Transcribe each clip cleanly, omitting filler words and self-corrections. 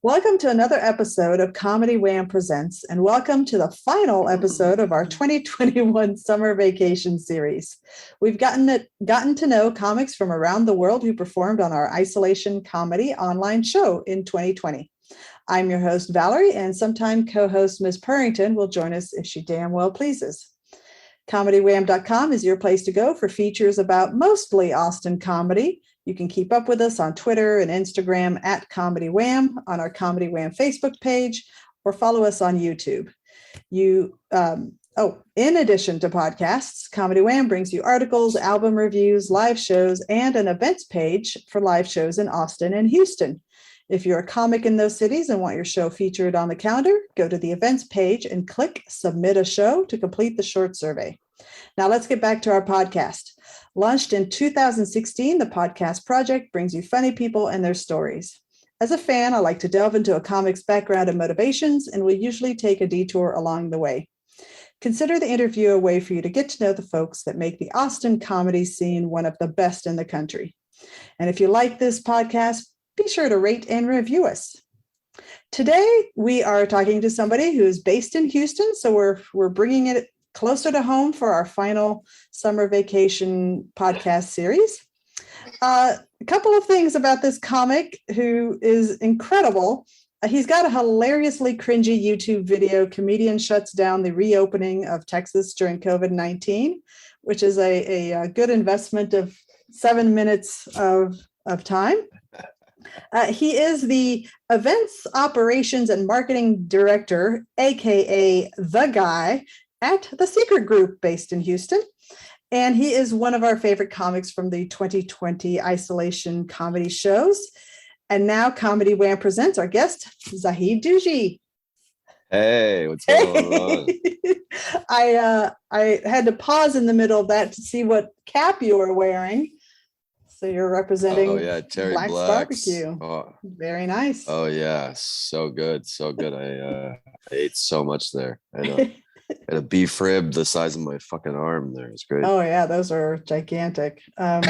Welcome to another episode of Comedy Wham Presents, and welcome to the final episode of our 2021 summer vacation series. We've gotten to know comics from around the world who performed on our isolation comedy online show in 2020. I'm your host, Valerie, and sometime co-host Ms. Purrington will join us if she damn well pleases. ComedyWham.com is your place to go for features about mostly Austin comedy. You can keep up with us on Twitter and Instagram at Comedy Wham, on our Comedy Wham Facebook page, or follow us on YouTube. In addition to podcasts, Comedy Wham brings you articles, album reviews, live shows, and an events page for live shows in Austin and Houston. If you're a comic in those cities and want your show featured on the calendar, go to the events page and click Submit a Show to complete the short survey. Now let's get back to our podcast. Launched in 2016, the Podcast Project brings you funny people and their stories. As a fan, I like to delve into a comic's background and motivations, and we usually take a detour along the way. Consider the interview a way for you to get to know the folks that make the Austin comedy scene one of the best in the country. And if you like this podcast, be sure to rate and review us. Today, we are talking to somebody who is based in Houston, so we're bringing it closer to home for our final summer vacation podcast series. A couple of things about this comic who is incredible. He's got a hilariously cringy YouTube video, Comedian Shuts Down the Reopening of Texas During COVID-19, which is a good investment of 7 minutes of time. He is the Events, Operations, and Marketing Director, aka The Guy, at The Secret Group based in Houston. And he is one of our favorite comics from the 2020 isolation comedy shows. And now Comedy Wham presents our guest, Zahid Dewji. Hey, what's going on? I had to pause in the middle of that to see what cap you were wearing. So you're representing Terry Black's Black's Barbecue. Oh. Very nice. Oh yeah, so good. I ate so much there. I had a beef rib the size of my fucking arm there. It's great. Oh yeah, those are gigantic. Zahid,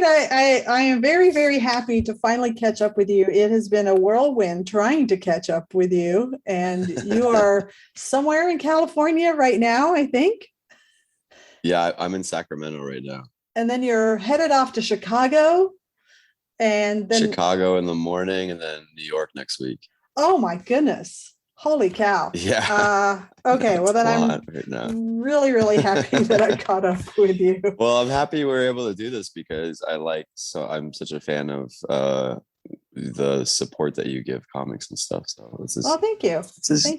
I am very, very happy to finally catch up with you. It has been a whirlwind trying to catch up with you, and you are somewhere in California right now, I think. Yeah, I'm in Sacramento right now. And then you're headed off to Chicago, and then Chicago in the morning, and then New York next week. Oh my goodness. Holy cow. Yeah. Okay. Well, then I'm really, really happy that I caught up with you. Well, I'm happy we're able to do this because I'm such a fan of the support that you give comics and stuff. So this is, thank you.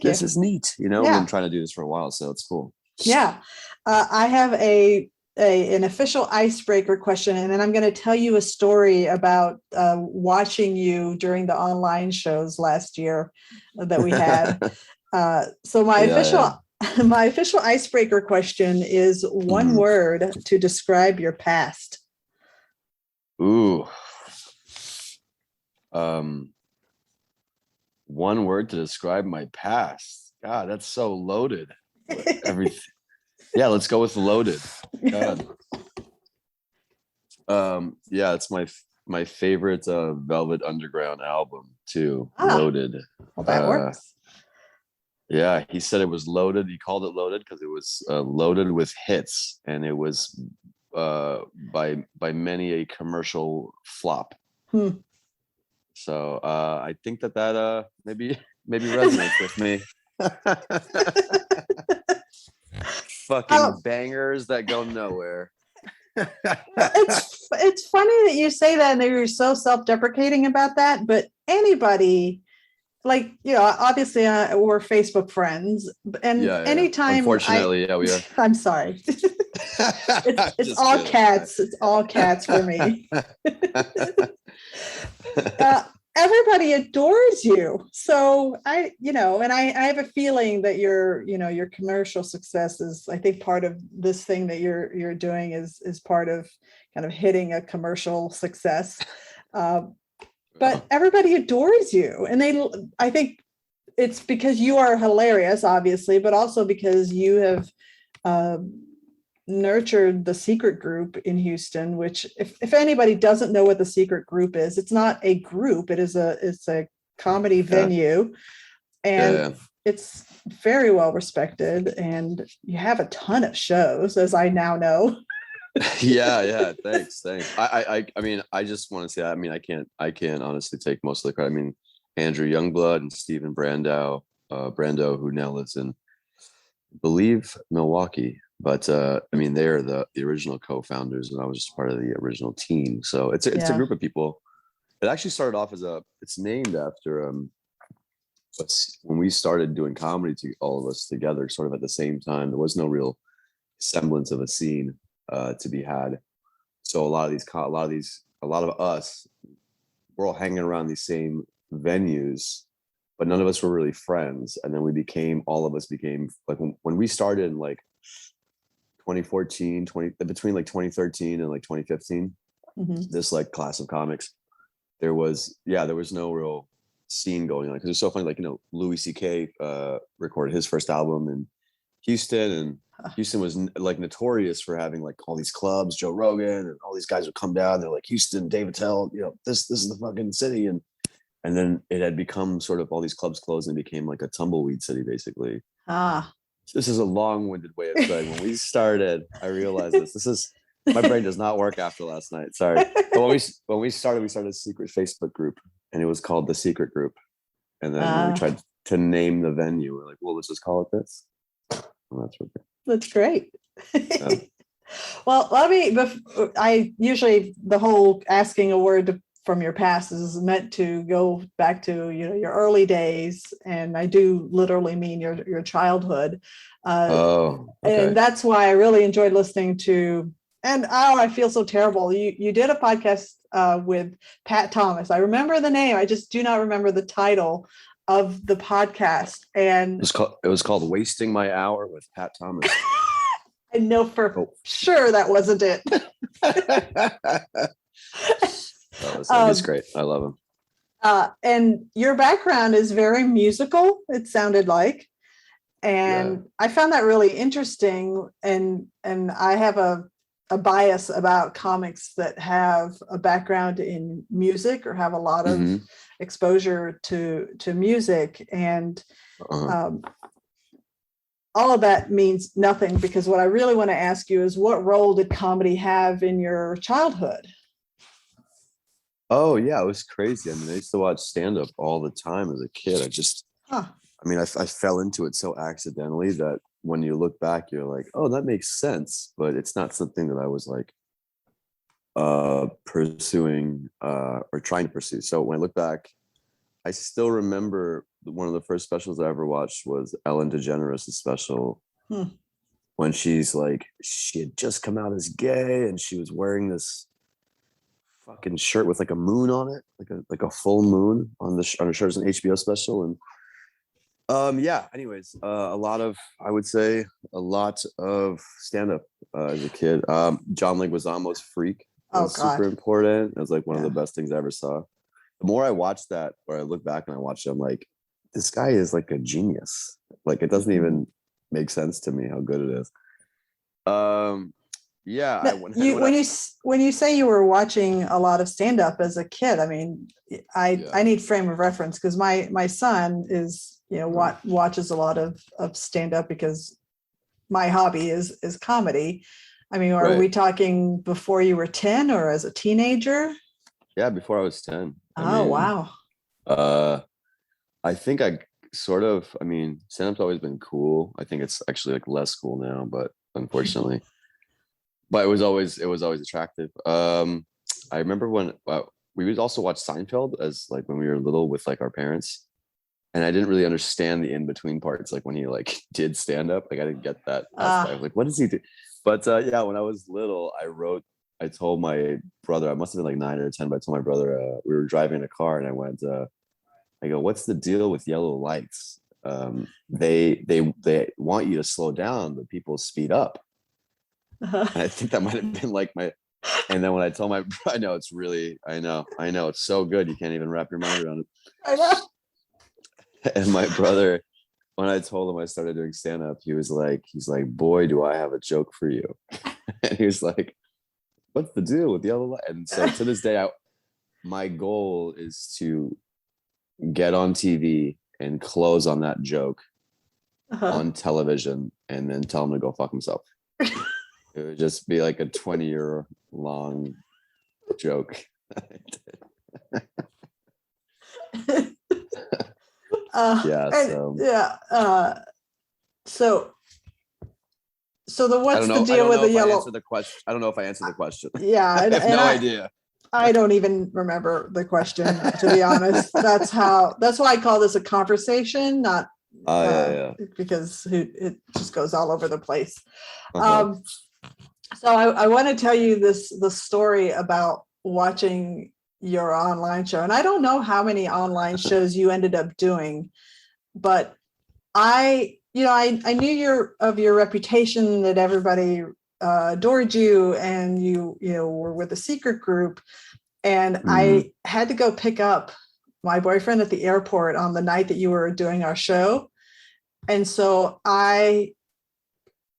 This is neat. You know, I've been trying to do this for a while, so it's cool. Yeah. I have an official icebreaker question, and then I'm going to tell you a story about watching you during the online shows last year that we had. So my official icebreaker question is one word to describe your past. Ooh. One word to describe my past. God, that's so loaded. Everything. Yeah, let's go with loaded. God. It's my favorite Velvet Underground album too. Loaded. Well, that works. Yeah, he said it was loaded. He called it loaded because it was loaded with hits, and it was by many a commercial flop. So I think that maybe resonates with me. Fucking bangers that go nowhere. It's funny that you say that and that you're so self-deprecating about that, but anybody, like, you know, obviously we're Facebook friends, and anytime unfortunately we are. I'm sorry. it's all kidding. Cats. It's all cats for me. Everybody adores you. So I have a feeling that your commercial success is, I think, part of this thing that you're doing is part of kind of hitting a commercial success. But everybody adores you. And I think it's because you are hilarious, obviously, but also because you have nurtured the Secret Group in Houston, which if anybody doesn't know what the Secret Group is, it's not a group. It's a comedy venue, and it's very well respected, and you have a ton of shows, as I now know. yeah. Thanks. I mean, I just want to say, I mean, I can't honestly take most of the credit. I mean, Andrew Youngblood and Stephen Brando, who now lives in, I believe, Milwaukee. But I mean, they are the original co-founders, and I was just part of the original team. So it's a group of people. It actually started off as it's named after when we started doing comedy, all of us together, sort of at the same time. There was no real semblance of a scene to be had. So a lot of us, we're all hanging around these same venues, but none of us were really friends. And then all of us became like, when we started in like 2014, between like 2013 and like 2015, this like class of comics, there was no real scene going on. Because it's so funny, like, Louis C.K. recorded his first album in Houston, and Houston was like notorious for having like all these clubs. Joe Rogan and all these guys would come down. They're like, Houston, Dave Attell, this is the fucking city. And then it had become sort of, all these clubs closed and became like a tumbleweed city, basically. This is a long-winded way of saying, when we started, I realized my brain does not work after last night. Sorry. But when we started a secret Facebook group, and it was called The Secret Group. And then when we tried to name the venue, we're like, well, let's just call it this. And that's great. Well, the whole asking a word from your past is meant to go back to, your early days. And I do literally mean your childhood. Okay. And that's why I really enjoyed listening to, and I feel so terrible. You did a podcast with Pat Thomas. I remember the name. I just do not remember the title of the podcast. And it was called Wasting My Hour with Pat Thomas. I know for sure that wasn't it. He's great. I love him. And your background is very musical, it sounded like. And I found that really interesting. And I have a bias about comics that have a background in music or have a lot of exposure to music. And all of that means nothing, because what I really want to ask you is, what role did comedy have in your childhood? Oh yeah, it was crazy. I mean, I used to watch stand-up all the time as a kid. I fell into it so accidentally that when you look back, you're like, oh, that makes sense. But it's not something that I was like pursuing or trying to pursue. So when I look back, I still remember one of the first specials I ever watched was Ellen DeGeneres' special, when she had just come out as gay, and she was wearing this fucking shirt with like a moon on it, like a full moon on her shirt. It's an HBO special. And anyways, a lot of stand-up as a kid. John Leguizamo's Freak was super important. It was like one of the best things I ever saw. The more I watch that, or I look back and I watch it, I'm like, this guy is like a genius. Like, it doesn't even make sense to me how good it is. When you say you were watching a lot of stand-up as a kid, I mean, I need frame of reference, because my son is, watches a lot of stand-up, because my hobby is comedy. I mean, are we talking before you were 10 or as a teenager? Yeah, before I was 10. Wow. I think stand-up's always been cool. I think it's actually like less cool now, but unfortunately. But it was always attractive. I remember when we would also watch Seinfeld as like when we were little with like our parents, and I didn't really understand the in-between parts, like when he like did stand up. Like, I didn't get that. I was like, what does he do? But when I was little, I told my brother, I must have been like 9 or 10, but I told my brother, we were driving in a car, and I went, I go, what's the deal with yellow lights? They want you to slow down, but people speed up. And I think that might have been like and then when I told I know, it's so good, you can't even wrap your mind around it. I know. And my brother when I told him I started doing stand-up, he's like, boy, do I have a joke for you. And he was like, what's the deal with the other light? And so to this day, my goal is to get on TV and close on that joke on television and then tell him to go fuck himself. It would just be like a 20-year long joke. So what's the deal with the yellow? I don't know if I answered the question. Yeah, I have no idea. I don't even remember the question, to be honest. That's why I call this a conversation, not because it just goes all over the place. So I want to tell you the story about watching your online show. And I don't know how many online shows you ended up doing, but I knew your reputation, that everybody adored you, and you were with a secret group. And I had to go pick up my boyfriend at the airport on the night that you were doing our show. And so I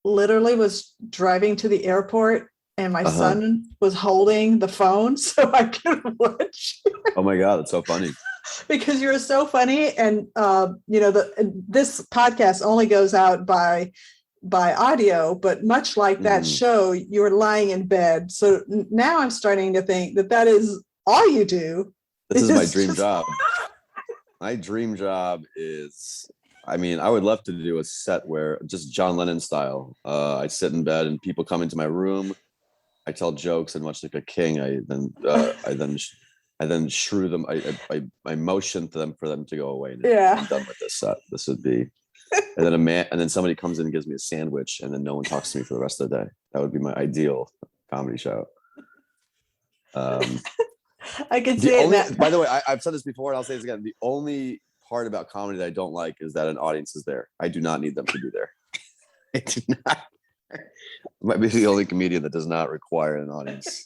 literally was driving to the airport, and my son was holding the phone so I could watch. Oh my God, that's so funny. Because you're so funny. And this podcast only goes out by audio, but much like that show, you were lying in bed. So now I'm starting to think that is all you do. This is my dream job. My dream job is, I would love to do a set where just John Lennon style. I sit in bed and people come into my room. I tell jokes, and much like a king, I then shrew them. I motion to them for them to go away. And I'm done with this set. This would be, and then somebody comes in and gives me a sandwich, and then no one talks to me for the rest of the day. That would be my ideal comedy show. I can see it. By the way, I've said this before, and I'll say this again. The only part about comedy that I don't like is that an audience is there. I do not need them to be there. I do not. I might be the only comedian that does not require an audience.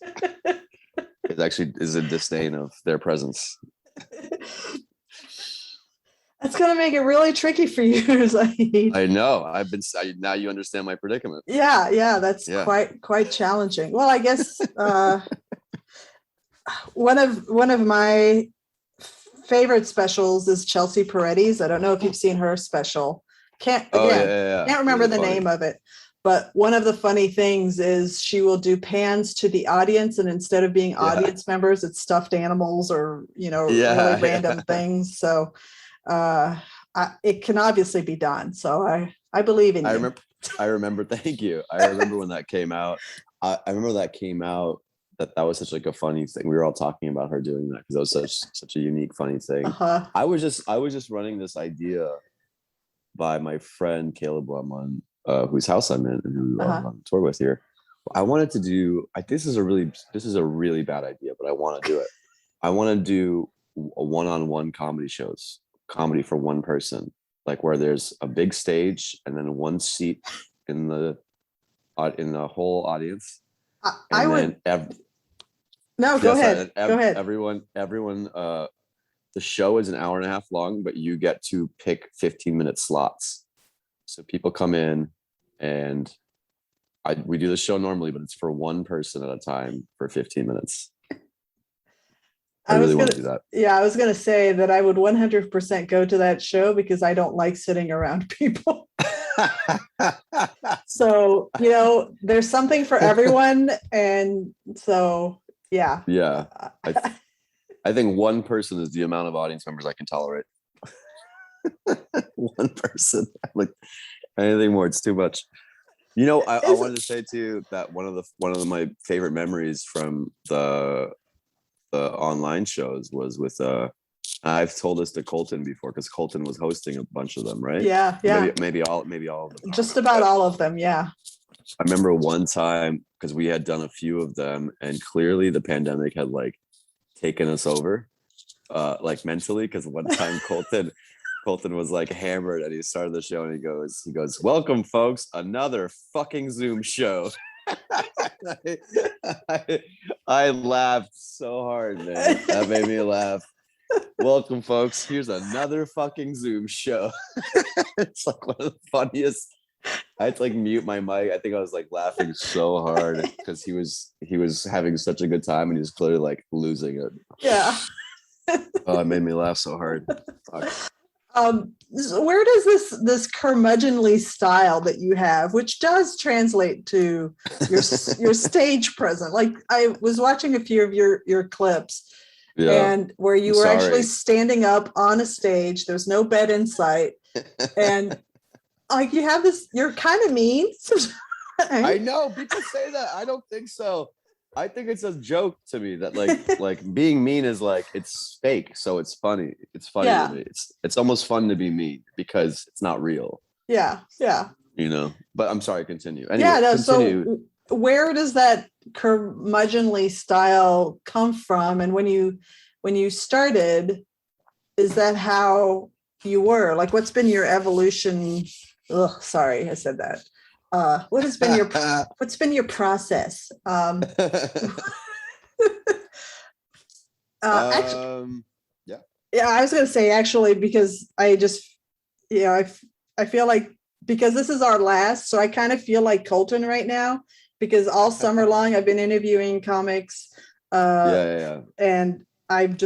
It actually is a disdain of their presence. That's going to make it really tricky for you, Zahid. I know. Now you understand my predicament. Yeah. That's quite challenging. Well, I guess one of my favorite specials is Chelsea Peretti's. I don't know if you've seen her special. Can't remember the name of it. But one of the funny things is she will do pans to the audience, and instead of being audience members, it's stuffed animals or really random things. So it can obviously be done. So I believe in you. I remember. Thank you. I remember when that came out. I remember that came out. That was such like a funny thing. We were all talking about her doing that because that was such a unique, funny thing. I was just running this idea by my friend Caleb Lemon, whose house I'm in and who I'm on tour with here. I wanted to do. This is a really bad idea, but I want to do it. I want to do a one-on-one comedy for one person, like where there's a big stage and then one seat in the whole audience. Go ahead. Everyone. The show is an hour and a half long, but you get to pick 15-minute slots. So people come in, and we do the show normally, but it's for one person at a time for 15 minutes. I really want to do that. Yeah, I was going to say that I would 100% go to that show because I don't like sitting around people. So, there's something for everyone. And so, yeah. Yeah. I think one person is the amount of audience members I can tolerate. One person. Like anything more, it's too much. I wanted to say too that one of my favorite memories from the online shows was with I've told this to Colton before because Colton was hosting a bunch of them, right? Yeah. Maybe all of them. Just about all of them, yeah. I remember one time because we had done a few of them, and clearly the pandemic had like taken us over, like mentally. Because one time Colton was like hammered, and he started the show, and he goes, "Welcome, folks, another fucking Zoom show." I laughed so hard, man. That made me laugh. Welcome, folks. Here's another fucking Zoom show. It's like one of the funniest. I had to like mute my mic. I think I was like laughing so hard because he was having such a good time and he was clearly like losing it. Yeah. Oh, it made me laugh so hard. Fuck. So where does this curmudgeonly style that you have, which does translate to your stage presence? Like I was watching a few of your clips, and where you were actually standing up on a stage. There's no bed in sight, and like you have this. You're kind of mean. I know people say that. I don't think so. I think it's a joke to me that like being mean is like it's fake, so it's funny. It's funny to me. It's almost fun to be mean because it's not real. Yeah. You know. But I'm sorry. Continue. Anyway, continue. So where does that curmudgeonly style come from? And when you started, is that how you were? Like, what's been your evolution? Oh, sorry, I said that. What's been your process? Actually, yeah, I was going to say actually, because I just, I feel like because this is our last, so I kind of feel like Colton right now, because all summer long I've been interviewing comics, and I'm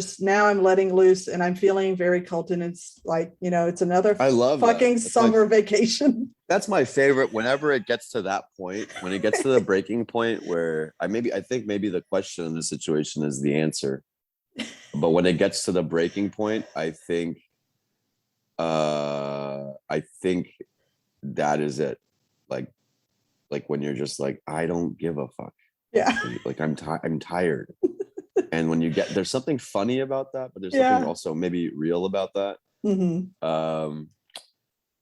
letting loose and I'm feeling very Colton. It's like, it's another fucking summer vacation. That's my favorite. Whenever it gets to that point, when it gets to the breaking point where I think maybe the question in this situation is the answer. But when it gets to the breaking point, I think that is it. Like when you're just like, I don't give a fuck. Yeah. Like I'm tired. And when you get, there's something funny about that, but there's something also maybe real about that. Mm-hmm.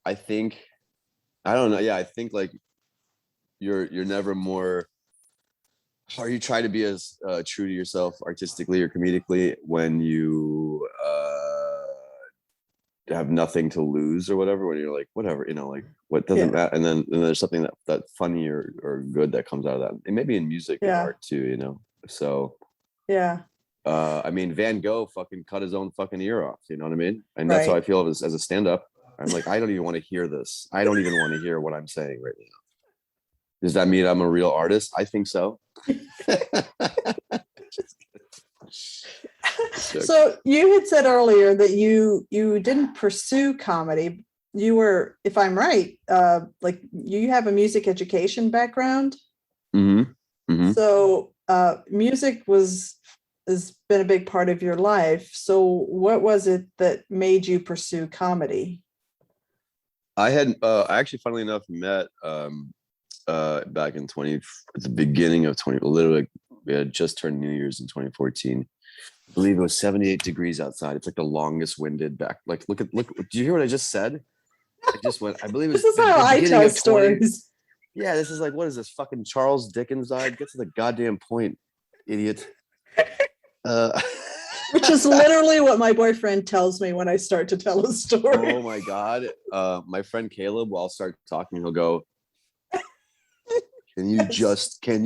I think, I don't know. Yeah, I think like you're never more, or you try to be as true to yourself artistically or comedically when you have nothing to lose or whatever. When you're like, whatever, like what doesn't matter. And then there's something that funny or good that comes out of that. And maybe in music and art too, So. Yeah. I mean, Van Gogh fucking cut his own fucking ear off. You know what I mean? And that's how I feel as a stand-up. I'm like, I don't even want to hear this. I don't even want to hear what I'm saying right now. Does that mean I'm a real artist? I think so. So you had said earlier that you didn't pursue comedy. You were, if I'm right, like you have a music education background. Mm-hmm. Mm-hmm. So music has been a big part of your life. So what was it that made you pursue comedy? I actually, funnily enough, met back in at the beginning of 20, literally we had just turned New Year's in 2014. I believe it was 78 degrees outside. It's like the longest winded back. Like, look, do you hear what I just said? I just went, I believe it's this is how I tell stories. Yeah, this is like, what is this fucking Charles Dickens died? Get to the goddamn point, idiot. Which is literally what my boyfriend tells me when I start to tell a story. Oh my God. My friend Caleb, while I'll start talking, he'll go, can you just get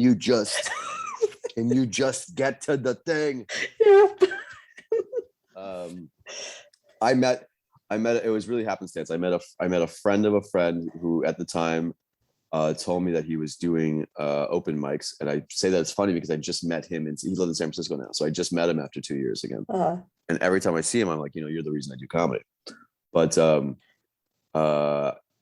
to the thing? Yeah. I met, it was really happenstance. I met a friend of a friend who at the time told me that he was doing open mics. And I say that it's funny because I just met him and he lives in San Francisco now. So I just met him after 2 years again. And every time I see him, I'm like, you're the reason I do comedy. But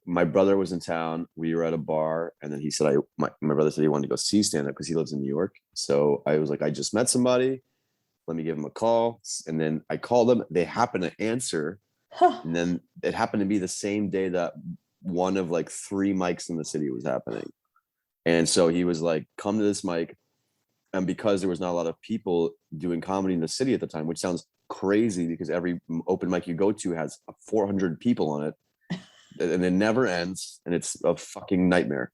my brother was in town. We were at a bar, and then he said, my brother said he wanted to go see stand-up because he lives in New York. So I was like, I just met somebody. Let me give him a call. And then I called them. They happened to answer. And then it happened to be the same day that one of like 3 mics in the city was happening. And so he was like, come to this mic. And because there was not a lot of people doing comedy in the city at the time, which sounds crazy because every open mic you go to has 400 people on it and it never ends. And it's a fucking nightmare.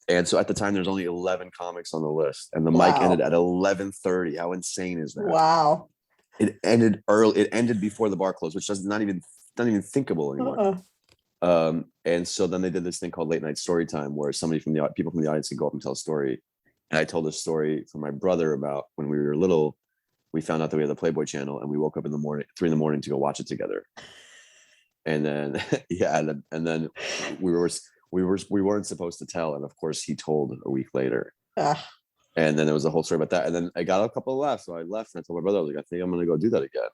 And so at the time, there's only 11 comics on the list and the mic ended at 11:30. How insane is that? Wow. It ended early. It ended before the bar closed, which is not even thinkable anymore. And so then they did this thing called late night story time, where people from the audience would go up and tell a story. And I told a story for my brother about when we were little, we found out that we had the Playboy channel, and we woke up in the morning, 3 a.m, to go watch it together. And then, and then we weren't supposed to tell. And of course he told a week later. And then there was a whole story about that. And then I got a couple of laughs. So I left and I told my brother, I was like, I think I'm going to go do that again.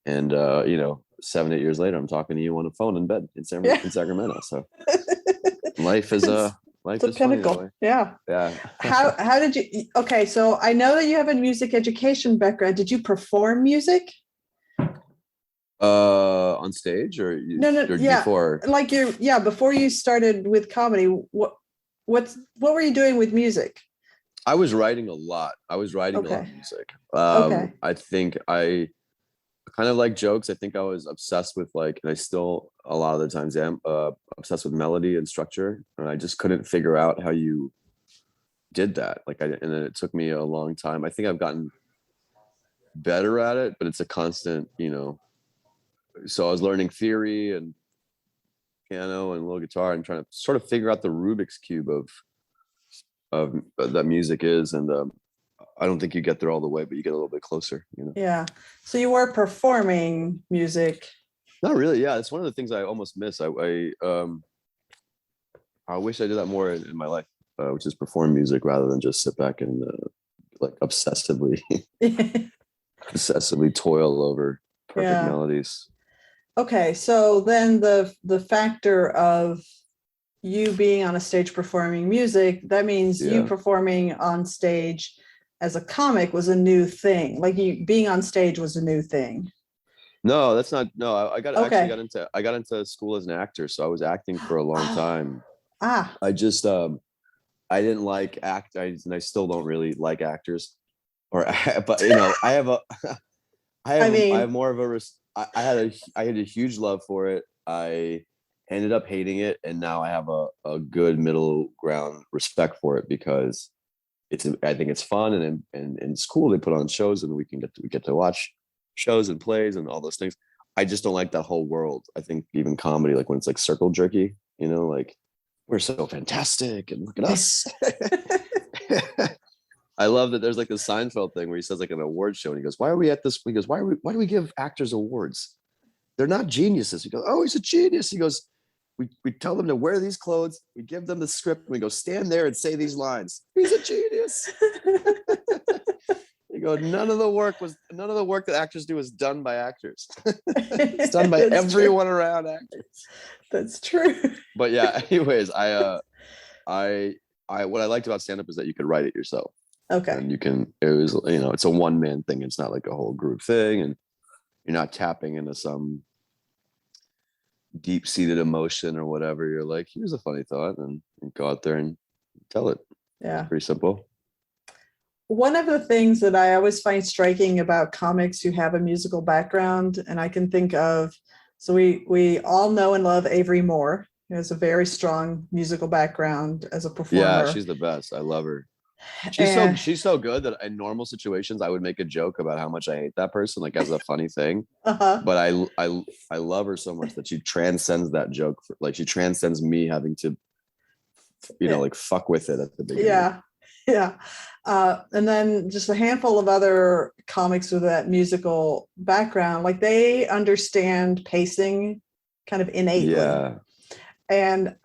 And, 7-8 years later, I'm talking to you on the phone in bed in Sacramento. So life is life is pinnacle. Yeah. How did you, okay. So I know that you have a music education background. Did you perform music? On stage or before? Like before you started with comedy, what were you doing with music? I was writing a lot. A lot of music. I think I kind of like jokes. I think I was obsessed with and I still a lot of the times am obsessed with melody and structure, and I just couldn't figure out how you did that. And then it took me a long time. I think I've gotten better at it, but it's a constant, So I was learning theory and piano and a little guitar and trying to sort of figure out the Rubik's Cube of that music is. And I don't think you get there all the way, but you get a little bit closer, Yeah. So you were performing music. Not really. Yeah. It's one of the things I almost miss. I wish I did that more in my life, which is perform music rather than just sit back and obsessively toil over perfect melodies. Okay, so then the factor of you being on a stage performing music, that means you performing on stage as a comic was a new thing. Like you being on stage was a new thing. No, that's not. No, I got into school as an actor, so I was acting for a long time. I just I didn't like act, and I still don't really like actors. But I have more of a. I had a huge love for it. I ended up hating it, and now I have a good middle ground respect for it because I think it's fun and in school they put on shows and we get to watch shows and plays and all those things. I just don't like that whole world. I think even comedy, when it's circle jerky, we're so fantastic and look at us. I love that there's the Seinfeld thing where he says an award show and he goes, why are we at this? He goes, why do we give actors awards? They're not geniuses. He goes, oh, he's a genius. He goes, we tell them to wear these clothes. We give them the script. And we go, stand there and say these lines. He's a genius. You go, none of the work that actors do is done by actors. It's done by everyone around actors. That's true. But yeah, anyways, what I liked about stand-up is that you could write it yourself. Okay. And it's a one-man thing. It's not like a whole group thing. And you're not tapping into some deep-seated emotion or whatever. You're like, here's a funny thought, and go out there and tell it. Yeah. It's pretty simple. One of the things that I always find striking about comics who have a musical background, and I can think of, so we all know and love Avery Moore, who has a very strong musical background as a performer. Yeah, she's the best. I love her. She's so good that in normal situations I would make a joke about how much I hate that person, as a funny thing. But I love her so much that she transcends that joke. She transcends me having to, fuck with it at the beginning. Yeah. And then just a handful of other comics with that musical background, they understand pacing kind of innately. Yeah. And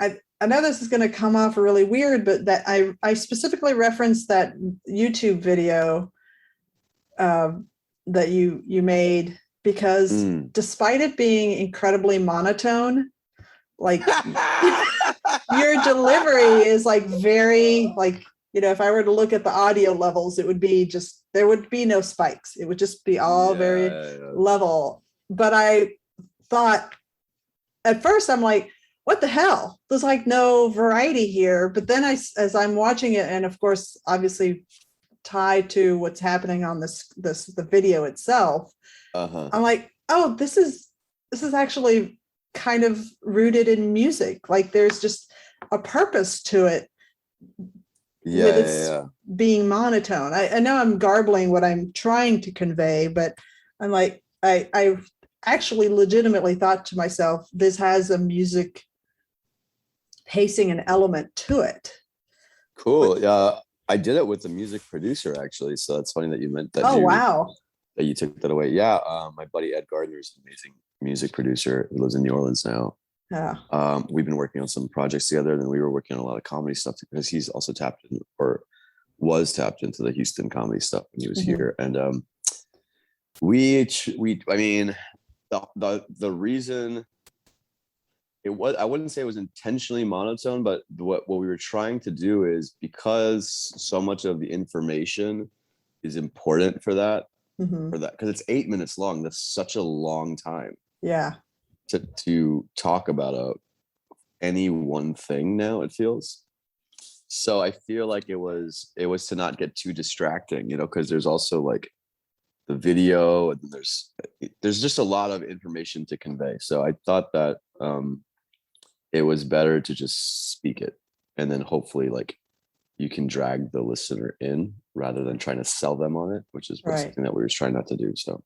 I know this is going to come off really weird, but that I specifically referenced that YouTube video that you made because despite it being incredibly monotone, your delivery is very if I were to look at the audio levels, it would be there would be no spikes. It would just be all very level. But I thought at first I'm like, what the hell? There's no variety here. But then as I'm watching it, and of course, obviously tied to what's happening on the video itself, I'm like, oh, this is actually kind of rooted in music. There's just a purpose to it. Being monotone. I know I'm garbling what I'm trying to convey, but I'm like, I actually legitimately thought to myself, this has a music pacing and element to it. Cool. Yeah. I did it with a music producer actually. So it's funny that you meant that. Oh, wow. that you took that away. Yeah, my buddy Ed Gardner is an amazing music producer. He lives in New Orleans now. Yeah. We've been working on some projects together, and then we were working on a lot of comedy stuff because he's also tapped in, or was tapped into, the Houston comedy stuff when he was here. And I mean, the reason it was, I wouldn't say it was intentionally monotone, but what we were trying to do is, because so much of the information is important for that, because it's 8 minutes long. That's such a long time. Yeah. To talk about any one thing now, it feels. So I feel like it was to not get too distracting, you know, because there's also like the video, and there's just a lot of information to convey. So I thought that it was better to just speak it, and then hopefully like you can drag the listener in rather than trying to sell them on it, which is something that we were trying not to do. So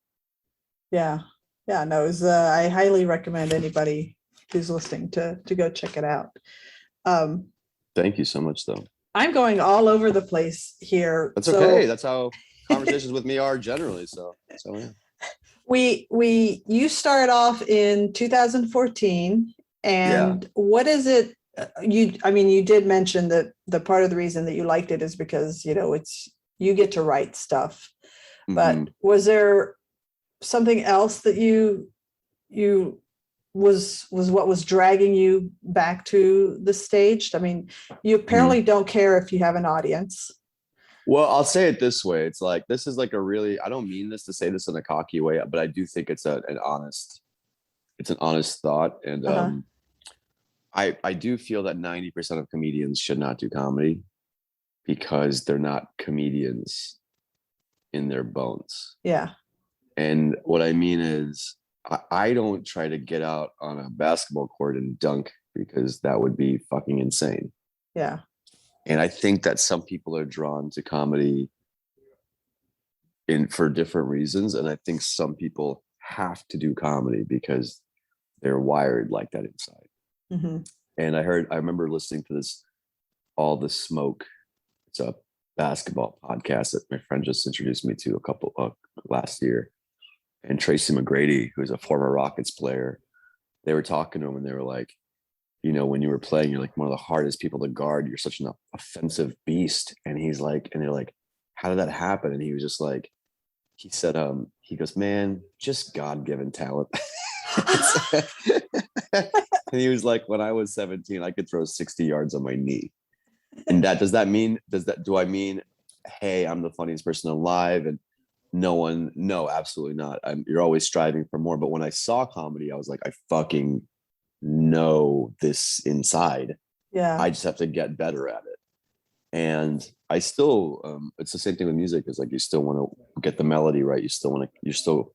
yeah, no, it was, I highly recommend anybody who's listening to go check it out. Thank you so much, though. I'm going all over the place here. That's okay. That's how conversations with me are generally. So yeah. You started off in 2014, and what is it? You did mention that the part of the reason that you liked it is because, you know, you get to write stuff, but was there something else that you was what was dragging you back to the stage? I mean, you apparently don't care if you have an audience. Well, I'll say it this way. It's like, this is like I don't mean this to say this in a cocky way, but I do think it's an honest thought. And I do feel that 90% of comedians should not do comedy because they're not comedians in their bones. Yeah. And what I mean is, I don't try to get out on a basketball court and dunk, because that would be fucking insane. Yeah. And I think that some people are drawn to comedy for different reasons. And I think some people have to do comedy because they're wired like that inside. And I remember listening to this, All the Smoke. It's a basketball podcast that my friend just introduced me to a couple last year. And Tracy McGrady, who's a former Rockets player, they were talking to him, and they were like, you know, when you were playing, you're like one of the hardest people to guard. You're such an offensive beast. And he's like, and they're like, how did that happen? And he was just like, he said, he goes, man, just God-given talent. And he was like, when I was 17, I could throw 60 yards on my knee. And do I mean, hey, I'm the funniest person alive? And no, absolutely not. You're always striving for more. But when I saw comedy, I was like, I fucking know this inside. Yeah. I just have to get better at it. And I still, it's the same thing with music. It's like, you still want to get the melody right. You're still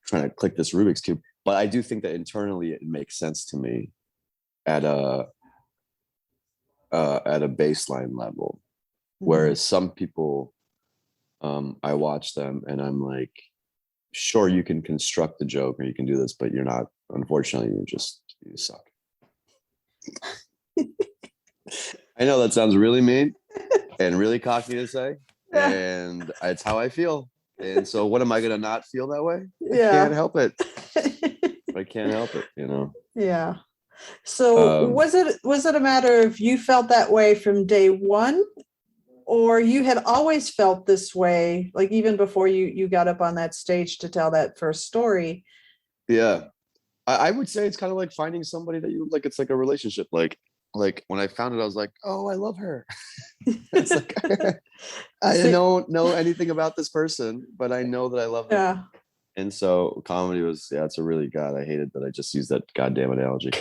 trying to click this Rubik's Cube. But I do think that internally it makes sense to me at a baseline level. Whereas some people, I watch them and I'm like, sure, you can construct a joke or you can do this, but you're not, unfortunately, you suck. I know that sounds really mean and really cocky to say, and it's how I feel. And so what am I going to not feel that way? Yeah. I can't help it. I can't help it, you know? Yeah. So was it a matter of you felt that way from day one, or you had always felt this way, like even before you got up on that stage to tell that first story? Yeah. I would say it's kind of like finding somebody that you like. It's like a relationship. Like when I found it, I was like, oh, I love her. It's like, I don't know anything about this person, but I know that I love her. Yeah. And so comedy was, it's a really, God, I hated that I just used that goddamn analogy.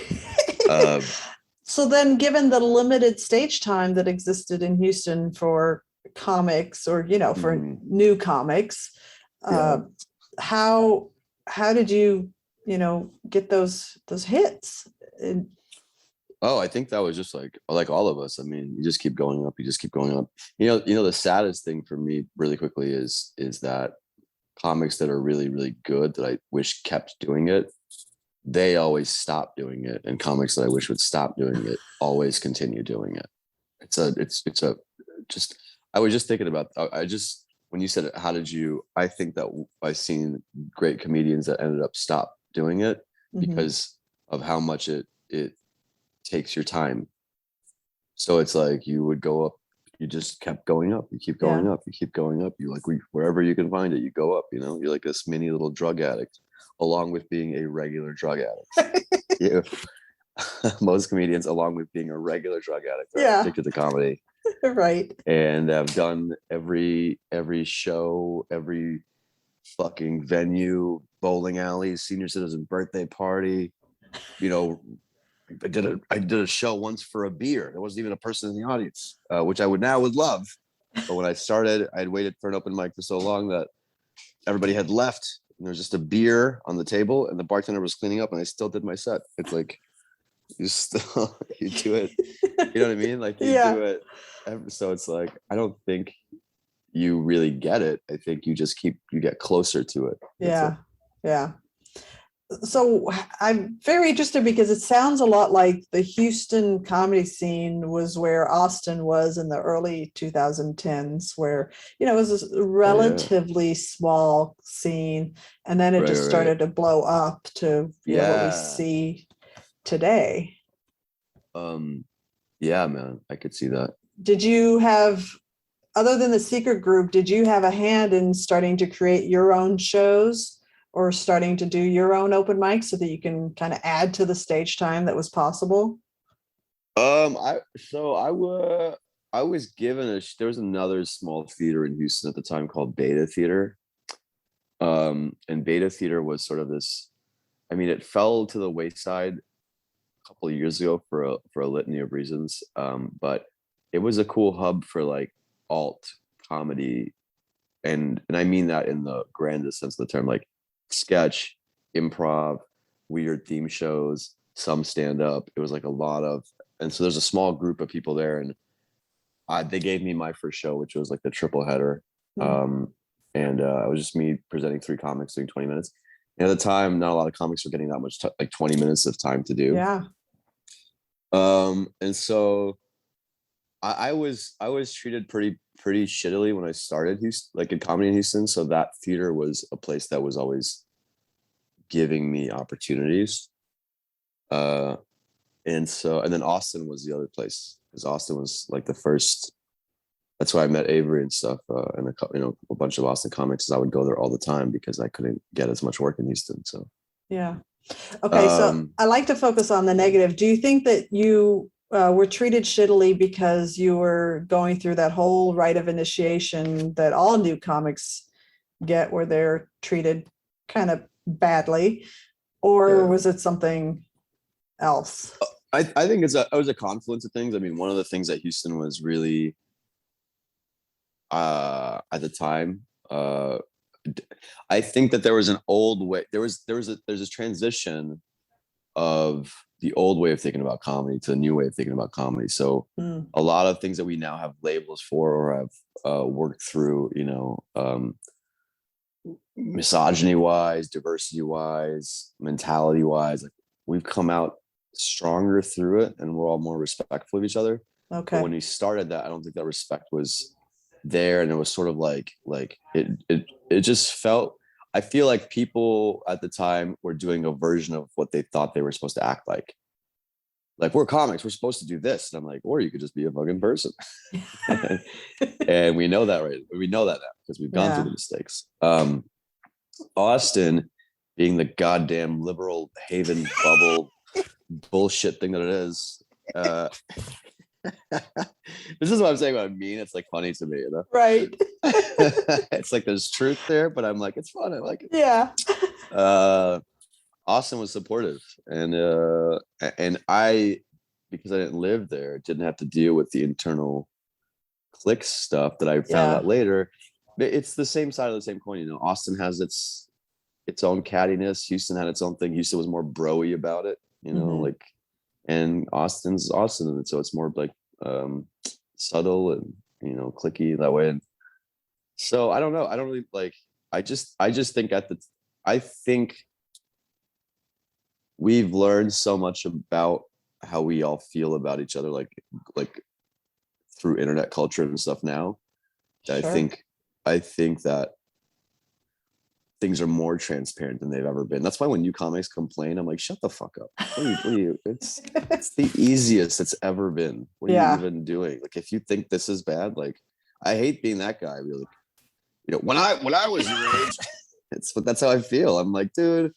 So then, given the limited stage time that existed in Houston for comics, or, you know, for new comics, how did you, you know, get those hits? I think that was just like all of us. I mean, you just keep going up. You just keep going up. You know, the saddest thing for me really quickly is that comics that are really, really good that I wish kept doing it, they always stop doing it. And comics that I wish would stop doing it always continue doing it. I was just thinking about, when you said, how did you, I think that I've seen great comedians that ended up stop doing it because of how much it takes your time. So it's like you would go up, you just kept going up, you keep going up, you keep going up. You like wherever you can find it, you go up, you know, you're like this mini little drug addict, along with being a regular drug addict. Yeah. Most comedians, along with being a regular drug addict, are addicted to comedy. Right. And I've done every show, every fucking venue, bowling alleys, senior citizen birthday party. You know, I did a show once for a beer. There wasn't even a person in the audience, which I would love. But when I started, I'd waited for an open mic for so long that everybody had left, and there was just a beer on the table, and the bartender was cleaning up, and I still did my set. It's like you do it. You know what I mean? Like you do it. So it's like I don't think you really get it. I think you just you get closer to it. Yeah. So I'm very interested because it sounds a lot like the Houston comedy scene was where Austin was in the early 2010s, where, you know, it was a relatively small scene, and then it just started to blow up to what we see today. Yeah, man, I could see that. Did you have, other than the Secret Group, did you have a hand in starting to create your own shows or starting to do your own open mics so that you can kind of add to the stage time that was possible? I was given there was another small theater in Houston at the time called Beta Theater. And Beta Theater was sort of this, I mean, it fell to the wayside a couple of years ago for a litany of reasons. But it was a cool hub for like alt comedy. And I mean that in the grandest sense of the term, like sketch, improv, weird theme shows, some stand up. It was like a lot of, and so there's a small group of people there, and they gave me my first show, which was like the triple header. And it was just me presenting 3 comics doing 20 minutes. And at the time, not a lot of comics were getting that much like 20 minutes of time to do. Yeah. And so I was treated pretty shittily when I started Houston, like in comedy in Houston. So that theater was a place that was always giving me opportunities. And then Austin was the other place, because Austin was like the first. That's why I met Avery and stuff, and a bunch of Austin comics. I would go there all the time because I couldn't get as much work in Houston. So yeah. Okay, so I like to focus on the negative. Do you think that you were treated shittily because you were going through that whole rite of initiation that all new comics get, where they're treated kind of badly, or was it something else? I think it was a confluence of things. I mean, one of the things that Houston was really at the time, I think that there was an old way. There's a transition of the old way of thinking about comedy to the new way of thinking about comedy. So a lot of things that we now have labels for or have worked through, misogyny wise, diversity wise, mentality wise, like we've come out stronger through it, and we're all more respectful of each other. Okay. But when we started that, I don't think that respect was there, and it was sort of like it just felt, I feel like people at the time were doing a version of what they thought they were supposed to act like. Like, we're comics, we're supposed to do this. And I'm like, or you could just be a fucking person. And we know that, right? We know that now because we've gone through the mistakes. Austin, being the goddamn liberal haven bubble bullshit thing that it is. This is what I'm saying about mean. It's like funny to me, Right. It's like there's truth there, but I'm like, it's fun. I like it. Yeah. Austin was supportive, and I, because I didn't live there, didn't have to deal with the internal clique stuff that I found out later. It's the same side of the same coin, Austin has its own cattiness. Houston had its own thing. Houston was more bro-y about it, like. And Austin's Austin, and so it's more like subtle and cliquey that way. And so I don't know. I don't really like. I just think I think we've learned so much about how we all feel about each other, like through internet culture and stuff now. That I think I think that things are more transparent than they've ever been. That's why when new comics complain, I'm like, shut the fuck up. What are you it's the easiest it's ever been. What are you even doing? Like, if you think this is bad, like, I hate being that guy. Really, when I was your age, that's how I feel. I'm like, dude,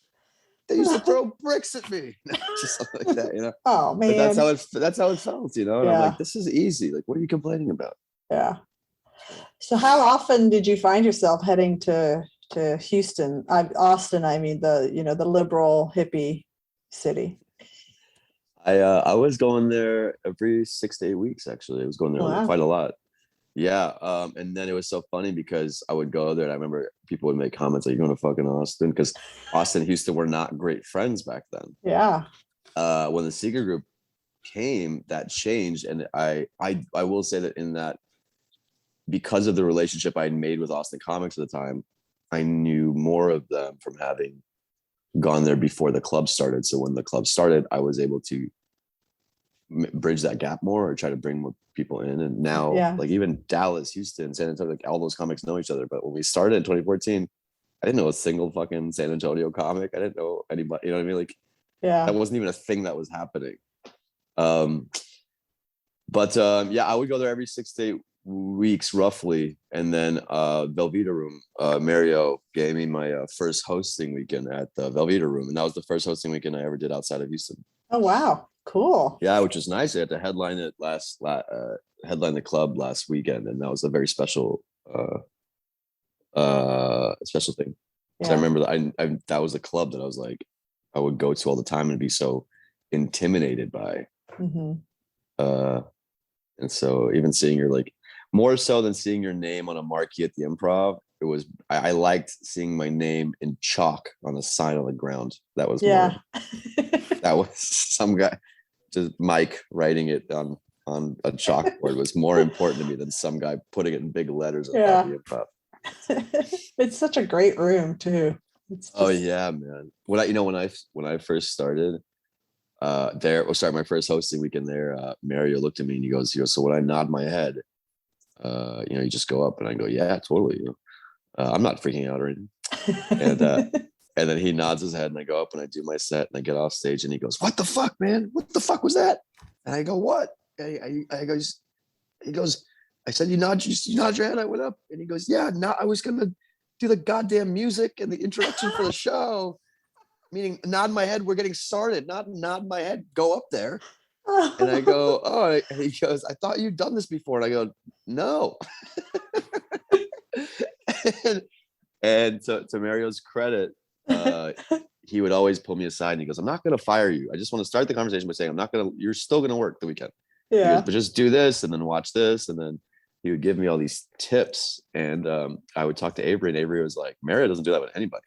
they used to throw bricks at me. Just something like that, Oh man. But that's how it felt, And I'm like, this is easy. Like, what are you complaining about? Yeah. So how often did you find yourself heading to Houston, Austin? I mean, the liberal hippie city. I was going there every 6 to 8 weeks. Actually, I was going there quite a lot. Yeah, and then it was so funny because I would go there, and I remember people would make comments like, "You're going to fucking Austin," because Austin and Houston were not great friends back then. Yeah. When the Secret Group came, that changed, and I will say that in that, because of the relationship I had made with Austin Comics at the time, I knew more of them from having gone there before the club started. So when the club started, I was able to bridge that gap more, or try to bring more people in. And now, like, even Dallas, Houston, San Antonio, like, all those comics know each other. But when we started in 2014, I didn't know a single fucking San Antonio comic. I didn't know anybody. You know what I mean? Like, that wasn't even a thing that was happening. But I would go there every 6 to 8 weeks roughly. And then Velveeta Room, Mario gave me my first hosting weekend at the Velveeta Room, and that was the first hosting weekend I ever did outside of Houston. Oh wow, cool. Yeah, which was nice. I had to headline it headline the club last weekend, and that was a very special special thing. Because I remember that that was a club that I was like, I would go to all the time and be so intimidated by. And so even seeing your, like, more so than seeing your name on a marquee at the Improv, it was, I liked seeing my name in chalk on a sign on the ground. That was more, that was some guy, just Mike writing it on a chalkboard was more important to me than some guy putting it in big letters on top of the Improv. It's such a great room too. Oh yeah, man. When I first started my first hosting weekend there, Mario looked at me and he goes, so when I nod my head, you just go up, and I go, yeah, totally. I'm not freaking out or anything. And then he nods his head, and I go up and I do my set, and I get off stage, and he goes, what the fuck, man? What the fuck was that? And I go, what? He goes, I said, you nod your head. I went up, and he goes, yeah, no, I was going to do the goddamn music and the introduction for the show. Meaning, nod my head, we're getting started. Not nod my head, go up there. And I go, oh, and he goes, I thought you'd done this before. And I go, no. and to Mario's credit, he would always pull me aside, and he goes, I'm not going to fire you. I just want to start the conversation by saying, you're still going to work the weekend. Yeah. Goes, but just do this, and then watch this. And then he would give me all these tips. And I would talk to Avery, and Avery was like, Mario doesn't do that with anybody.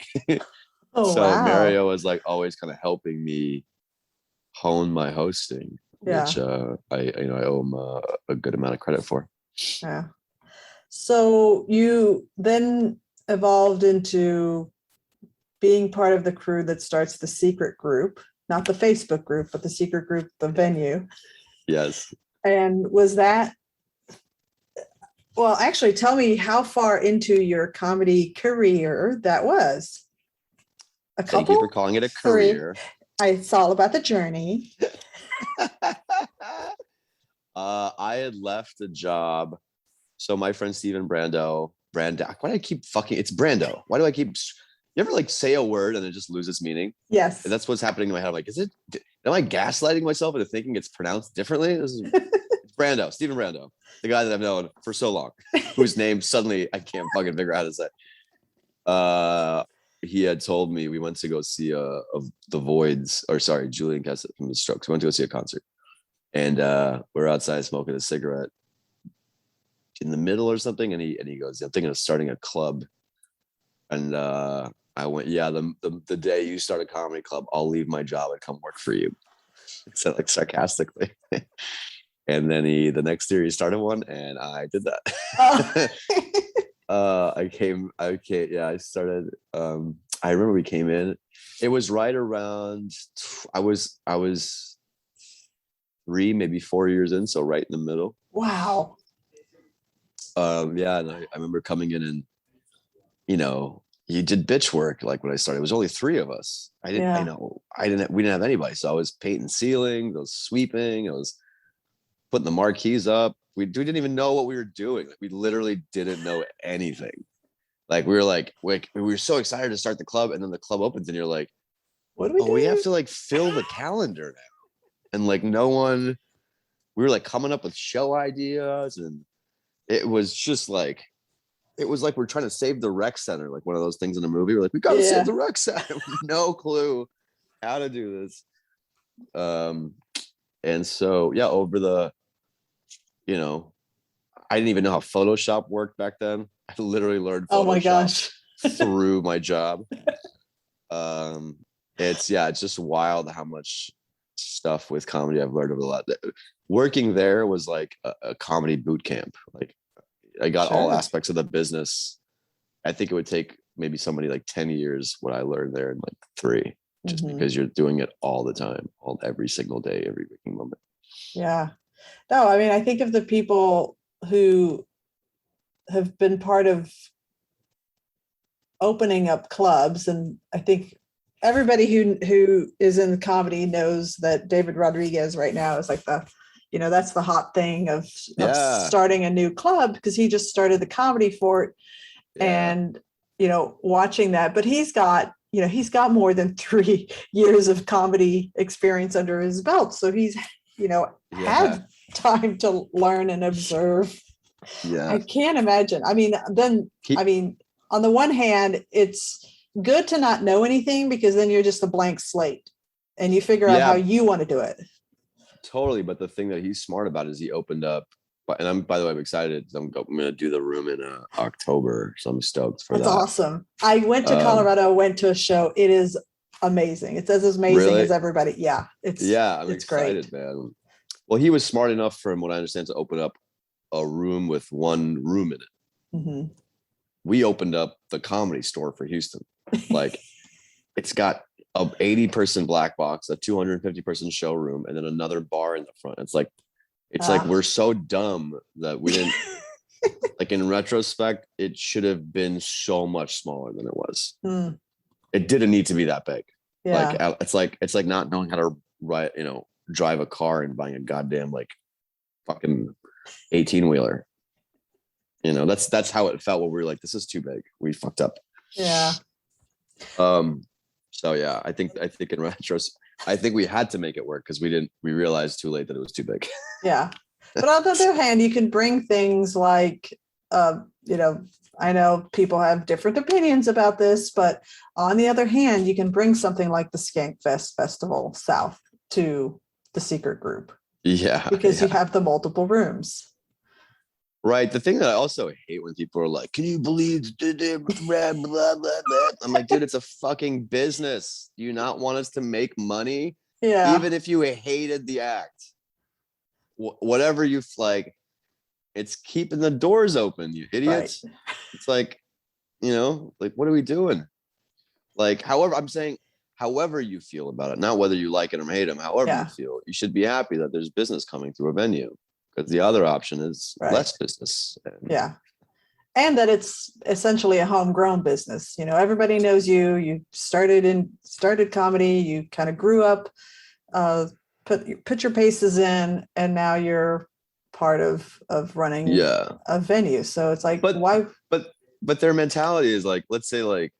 So wow. Mario was like always kind of helping me hone my hosting, which I owe him a good amount of credit for. Yeah. So you then evolved into being part of the crew that starts the Secret Group, not the Facebook group, but the Secret Group, the venue. Yes. And was that, well, actually, tell me how far into your comedy career that was. Thank you for calling it a career. It's all about the journey. I had left a job. So my friend Steven Brandow, why do I keep fucking, it's Brando. Why do I keep, you ever like say a word and it just loses meaning? Yes. And that's what's happening in my head. I'm like, am I gaslighting myself into thinking it's pronounced differently? It's Brando, Steven Brandow, the guy that I've known for so long, whose name suddenly I can't fucking figure out how to say. He had told me, we went to go see Julian Kessett from the Strokes. We went to go see a concert, and we're outside smoking a cigarette in the middle or something. And he goes, I'm thinking of starting a club. And I went, yeah, the day you start a comedy club, I'll leave my job and come work for you. Said like sarcastically. And then the next year he started one, and I did that. Oh. I started, I remember we came in, it was right around, I was 3, maybe 4 years in. So right in the middle. Wow. And I remember coming in, and you did bitch work. Like when I started, it was only 3 of us. We didn't have anybody. So I was painting ceilings, I was sweeping, I was putting the marquees up. We didn't even know what we were doing. Like we literally didn't know anything. Like we were so excited to start the club, and then the club opens and you're like, what do we do? We have to like fill the calendar now. And like we were like coming up with show ideas, and it was just like, it was like we're trying to save the rec center, like one of those things in a movie. We're like, we got to save the rec center. No clue how to do this. And so, over the, I didn't even know how Photoshop worked back then. I literally learned Photoshop oh my gosh. through my job. It's just wild how much stuff with comedy I've learned over the lot. Working there was like a comedy boot camp. Like I got all aspects of the business. I think it would take maybe somebody like 10 years what I learned there in like 3, just because you're doing it all the time, every single day, every waking moment. Yeah. No, I mean, I think of the people who have been part of opening up clubs, and I think everybody who is in comedy knows that David Rodriguez right now is like that's the hot thing of starting a new club, because he just started the Comedy Fort, and watching that. But he's got more than 3 years of comedy experience under his belt, so he's had time to learn and observe. I can't imagine. I mean, on the one hand, it's good to not know anything, because then you're just a blank slate and you figure out how you want to do it. Totally. But the thing that he's smart about is he opened up, and by the way, I'm excited. I'm going to do the room in October, so I'm stoked for that. That's awesome. I went to Colorado, went to a show. It is amazing. It's as amazing as everybody. Yeah. I'm excited, great, man. Well, he was smart enough, from what I understand, to open up a room with 1 room in it. Mm-hmm. We opened up the Comedy Store for Houston. Like it's got a 80-person black box, a 250-person showroom, and then another bar in the front. It's like we're so dumb that we didn't like, in retrospect, it should have been so much smaller than it was. It didn't need to be that big. It's like not knowing how to drive a car and buying a goddamn like fucking 18-wheeler. That's how it felt when we were like, this is too big. We fucked up. Yeah. So I think in retrospect, I think we had to make it work, because we realized too late that it was too big. Yeah. But on the other hand, you can bring things like, I know people have different opinions about this, but on the other hand, you can bring something like the Skankfest Festival South to the Secret Group. Yeah. Because you have the multiple rooms. Right. The thing that I also hate when people are like, can you believe blah, blah, blah. I'm like, dude, it's a fucking business. Do you not want us to make money? Yeah. Even if you hated the act, whatever you like, it's keeping the doors open, you idiots. Right. It's like, like, what are we doing? Like, however you feel about it, not whether you like it or hate them, however you feel, you should be happy that there's business coming through a venue. Because the other option is less business. And that it's essentially a homegrown business. Everybody knows you. You started comedy. You kind of grew up, put your paces in, and now you're part of running a venue. So it's like, why? But their mentality is like, let's say like,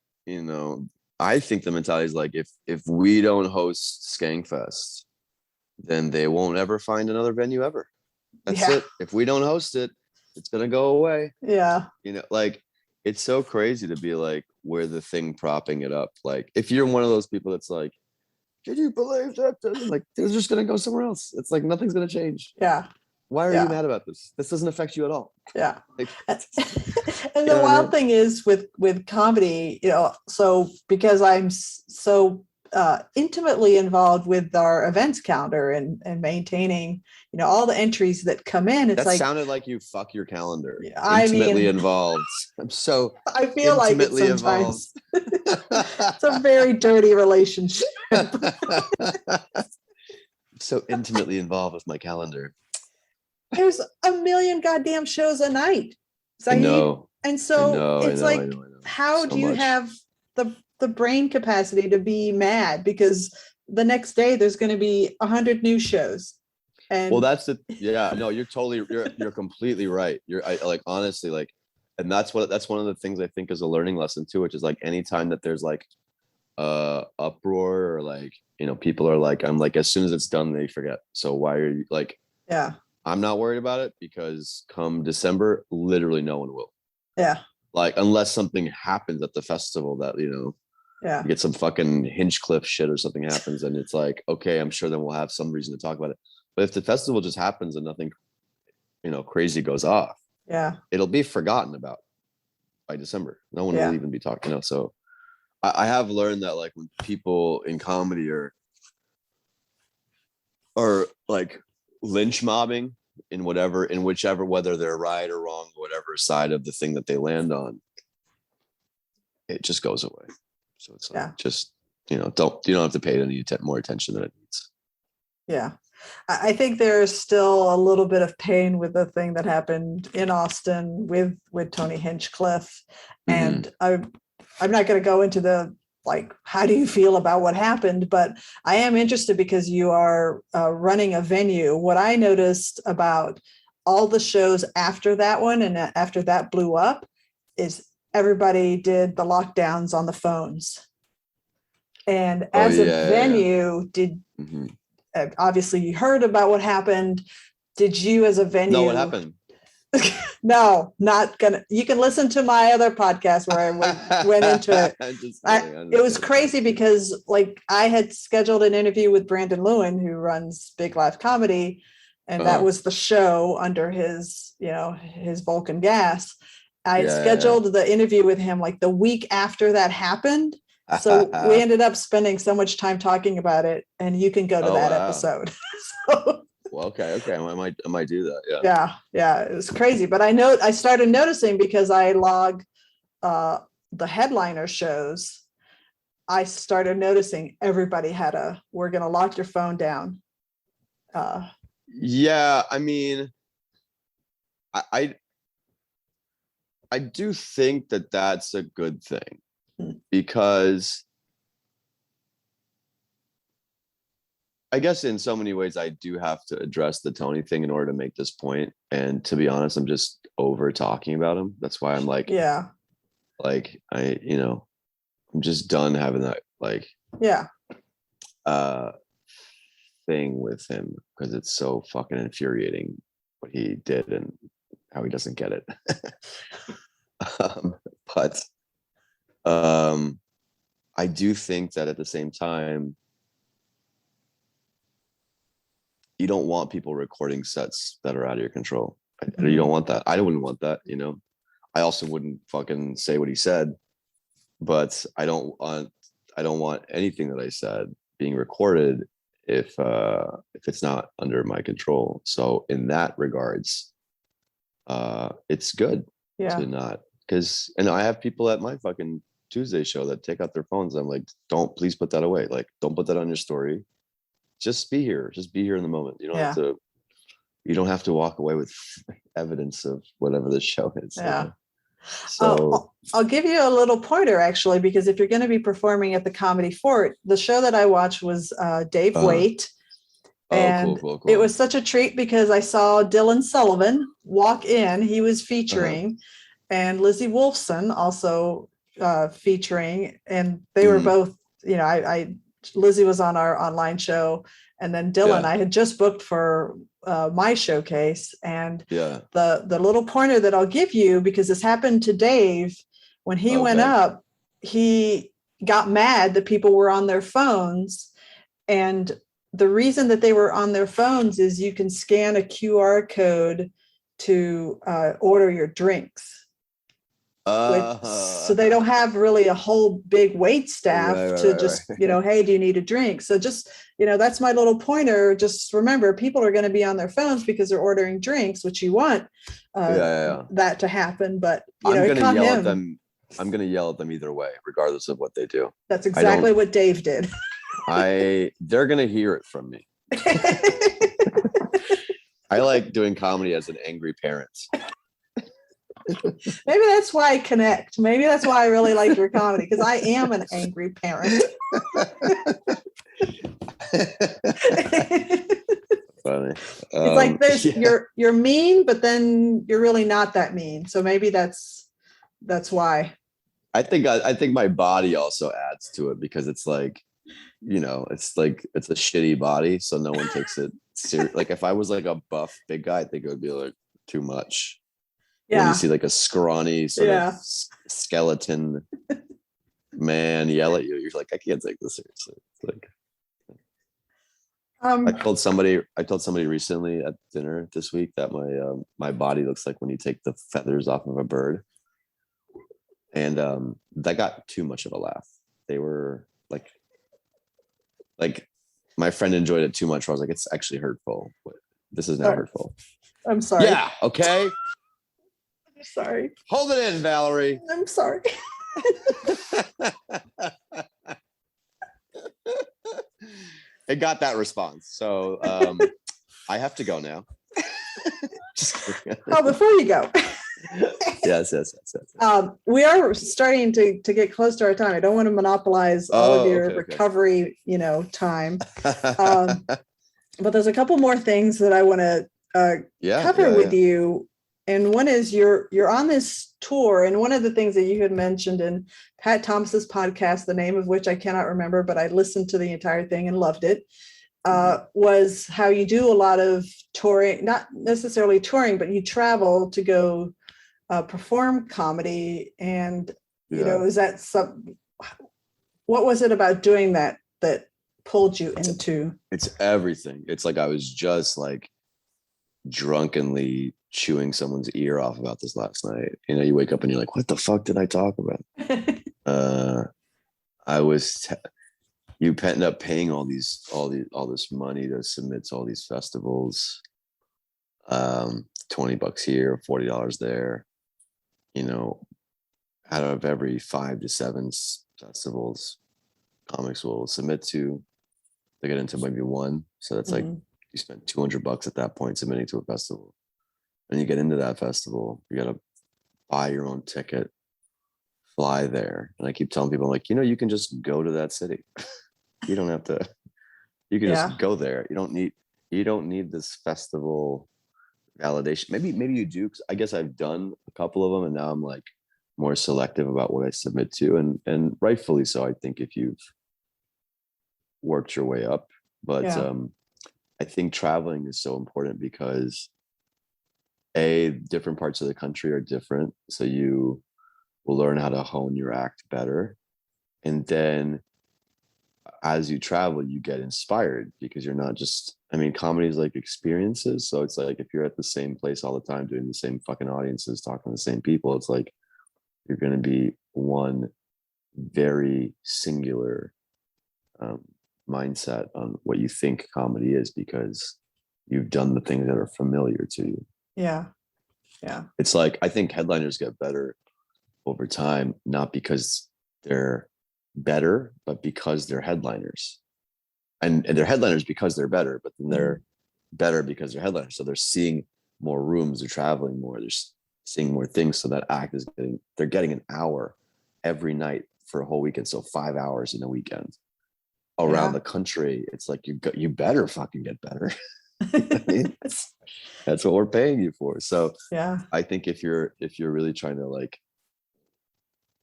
I think the mentality is like, if we don't host Skankfest, then they won't ever find another venue ever. That's it. If we don't host it, it's going to go away. Yeah. Like, it's so crazy to be like, we're the thing propping it up. Like, if you're one of those people that's like, can you believe that? Like, they're just going to go somewhere else. It's like, nothing's going to change. Yeah. Why are you mad about this? This doesn't affect you at all. Yeah. Like, and the wild thing is with comedy, so because I'm so intimately involved with our events calendar and maintaining, all the entries that come in. It's that sounded like you fuck your calendar. Intimately involved. I feel like it sometimes. It's a very dirty relationship. So intimately involved with my calendar. There's a million goddamn shows a night. Zahid. And so it's like, I know. how So do you much. have the brain capacity to be mad? Because the next day there's going to be 100 new shows. And well, that's no, you're completely right. Like, honestly, like, and that's one of the things I think is a learning lesson too, which is like anytime that there's like uproar or like, you know, people are like, I'm like, as soon as it's done, they forget. So why are you like, yeah, I'm not worried about it because come December, literally no one will. Yeah. Like, unless something happens at the festival that, you know, Yeah. you get some fucking Hinchcliffe shit or something happens, and it's like, okay, I'm sure then we'll have some reason to talk about it. But if the festival just happens and nothing, you know, crazy goes off, Yeah. it'll be forgotten about by December. No one will even be talking, you know. So I have learned that, like, when people in comedy are like lynch mobbing in whichever, whether they're right or wrong, whatever side of the thing that they land on, it just goes away. So it's like, just, you know, you don't have to pay it any more attention than it needs. Yeah. I think there's still a little bit of pain with the thing that happened in Austin with Tony Hinchcliffe. And I'm not going to go into the, like, how do you feel about what happened? But I am interested because you are running a venue. What I noticed about all the shows after that one and after that blew up is everybody did the lockdowns on the phones. And as a venue, obviously you heard about what happened. Did you as a venue? No, what happened? No, not gonna. You can listen to my other podcast where I went into it. It was crazy because, like, I had scheduled an interview with Brandon Lewin, who runs Big Live Comedy, and that was the show under his, you know, his Vulcan Gas. I had scheduled the interview with him like the week after that happened. So we ended up spending so much time talking about it, and you can go to that episode. So, well, okay. I might do that. Yeah. It was crazy, but I started noticing because I log the headliner shows. I started noticing everybody had we're going to lock your phone down. Yeah, I mean, I do think that that's a good thing, because I guess in so many ways I do have to address the Tony thing in order to make this point. And to be honest, I'm just over talking about him. That's why I'm like, like, I'm just done having that, like, thing with him, because it's so fucking infuriating what he did and how he doesn't get it. But I do think that at the same time, you don't want people recording sets that are out of your control. You don't want that. I wouldn't want that, you know. I also wouldn't fucking say what he said, but I don't want anything that I said being recorded if it's not under my control. So in that regards, it's good to not, because, and I have people at my fucking Tuesday show that take out their phones. I'm like, please put that away. Like, don't put that on your story. Just be here in the moment. You don't have to walk away with evidence of whatever the show is. Yeah. So I'll give you a little pointer, actually, because if you're going to be performing at the Comedy Fort, the show that I watched was Dave Waite. And cool. It was such a treat because I saw Dylan Sullivan walk in. He was featuring, and Lizzie Wolfson also featuring, and they were both, you know, Lizzie was on our online show, and then Dylan I had just booked for my showcase. And the little pointer that I'll give you, because this happened to Dave when he went up, he got mad that people were on their phones. And the reason that they were on their phones is you can scan a QR code to order your drinks. So they don't have really a whole big wait staff to just, you know, hey, do you need a drink? So just, you know, that's my little pointer. Just remember, people are going to be on their phones because they're ordering drinks, which you want that to happen. But, you know, I'm going to yell at them. I'm going to yell at them either way, regardless of what they do. That's exactly what Dave did. They're going to hear it from me. I like doing comedy as an angry parent. Maybe that's why I connect. Maybe that's why I really like your comedy, because I am an angry parent. Funny. It's like this, you're mean, but then you're really not that mean. So maybe that's why. I think my body also adds to it, because it's like, it's like, it's a shitty body, so no one takes it serious. Like if I was like a buff big guy, I think it would be like too much. Yeah. When you see like a scrawny sort of skeleton man yell at you, you're like, I can't take this seriously. It's like, I told somebody recently at dinner this week that my body looks like when you take the feathers off of a bird, and that got too much of a laugh. They were like my friend enjoyed it too much. I was like, it's actually hurtful. This is not hurtful. I'm sorry. Yeah. Okay. I'm sorry. Hold it in, Valerie. I'm sorry. It got that response. So I have to go now. Oh, before you go. Yes. We are starting to get close to our time. I don't want to monopolize all of your recovery, time. But there's a couple more things that I want to cover with you. And one is you're on this tour, and one of the things that you had mentioned in Pat Thomas's podcast, the name of which I cannot remember, but I listened to the entire thing and loved it, was how you do a lot of touring, not necessarily touring, but you travel to go perform comedy. And, is that what was it about doing that pulled you into? It's everything. It's like I was just like drunkenly chewing someone's ear off about this last night. You wake up and you're like, what the fuck did I talk about? You end up paying all this money to submit to all these festivals, $20 here, $40 there, out of every 5 to 7 festivals comics will submit to, they get into maybe one. So that's like, you spend $200 at that point submitting to a festival. And you get into that festival, you got to buy your own ticket, fly there. And I keep telling people, I'm like, you can just go to that city. You don't have to, you can just go there. You don't need this festival validation. Maybe you do, because I guess I've done a couple of them, and now I'm like more selective about what I submit to, and rightfully so. I think if you've worked your way up, but I think traveling is so important because different parts of the country are different. So you will learn how to hone your act better. And then as you travel, you get inspired, because you're not just, comedy is like experiences. So it's like, if you're at the same place all the time, doing the same fucking audiences, talking to the same people, it's like, you're going to be one very singular mindset on what you think comedy is, because you've done the things that are familiar to you. Yeah. It's like, I think headliners get better over time, not because they're better, but because they're headliners. And they're headliners because they're better, but then they're better because they're headliners. So they're seeing more rooms, they're traveling more, they're seeing more things. So that act is they're getting an hour every night for a whole weekend. So 5 hours in a weekend around the country. It's like, you better fucking get better. That's what we're paying you for. So I think if you're really trying to like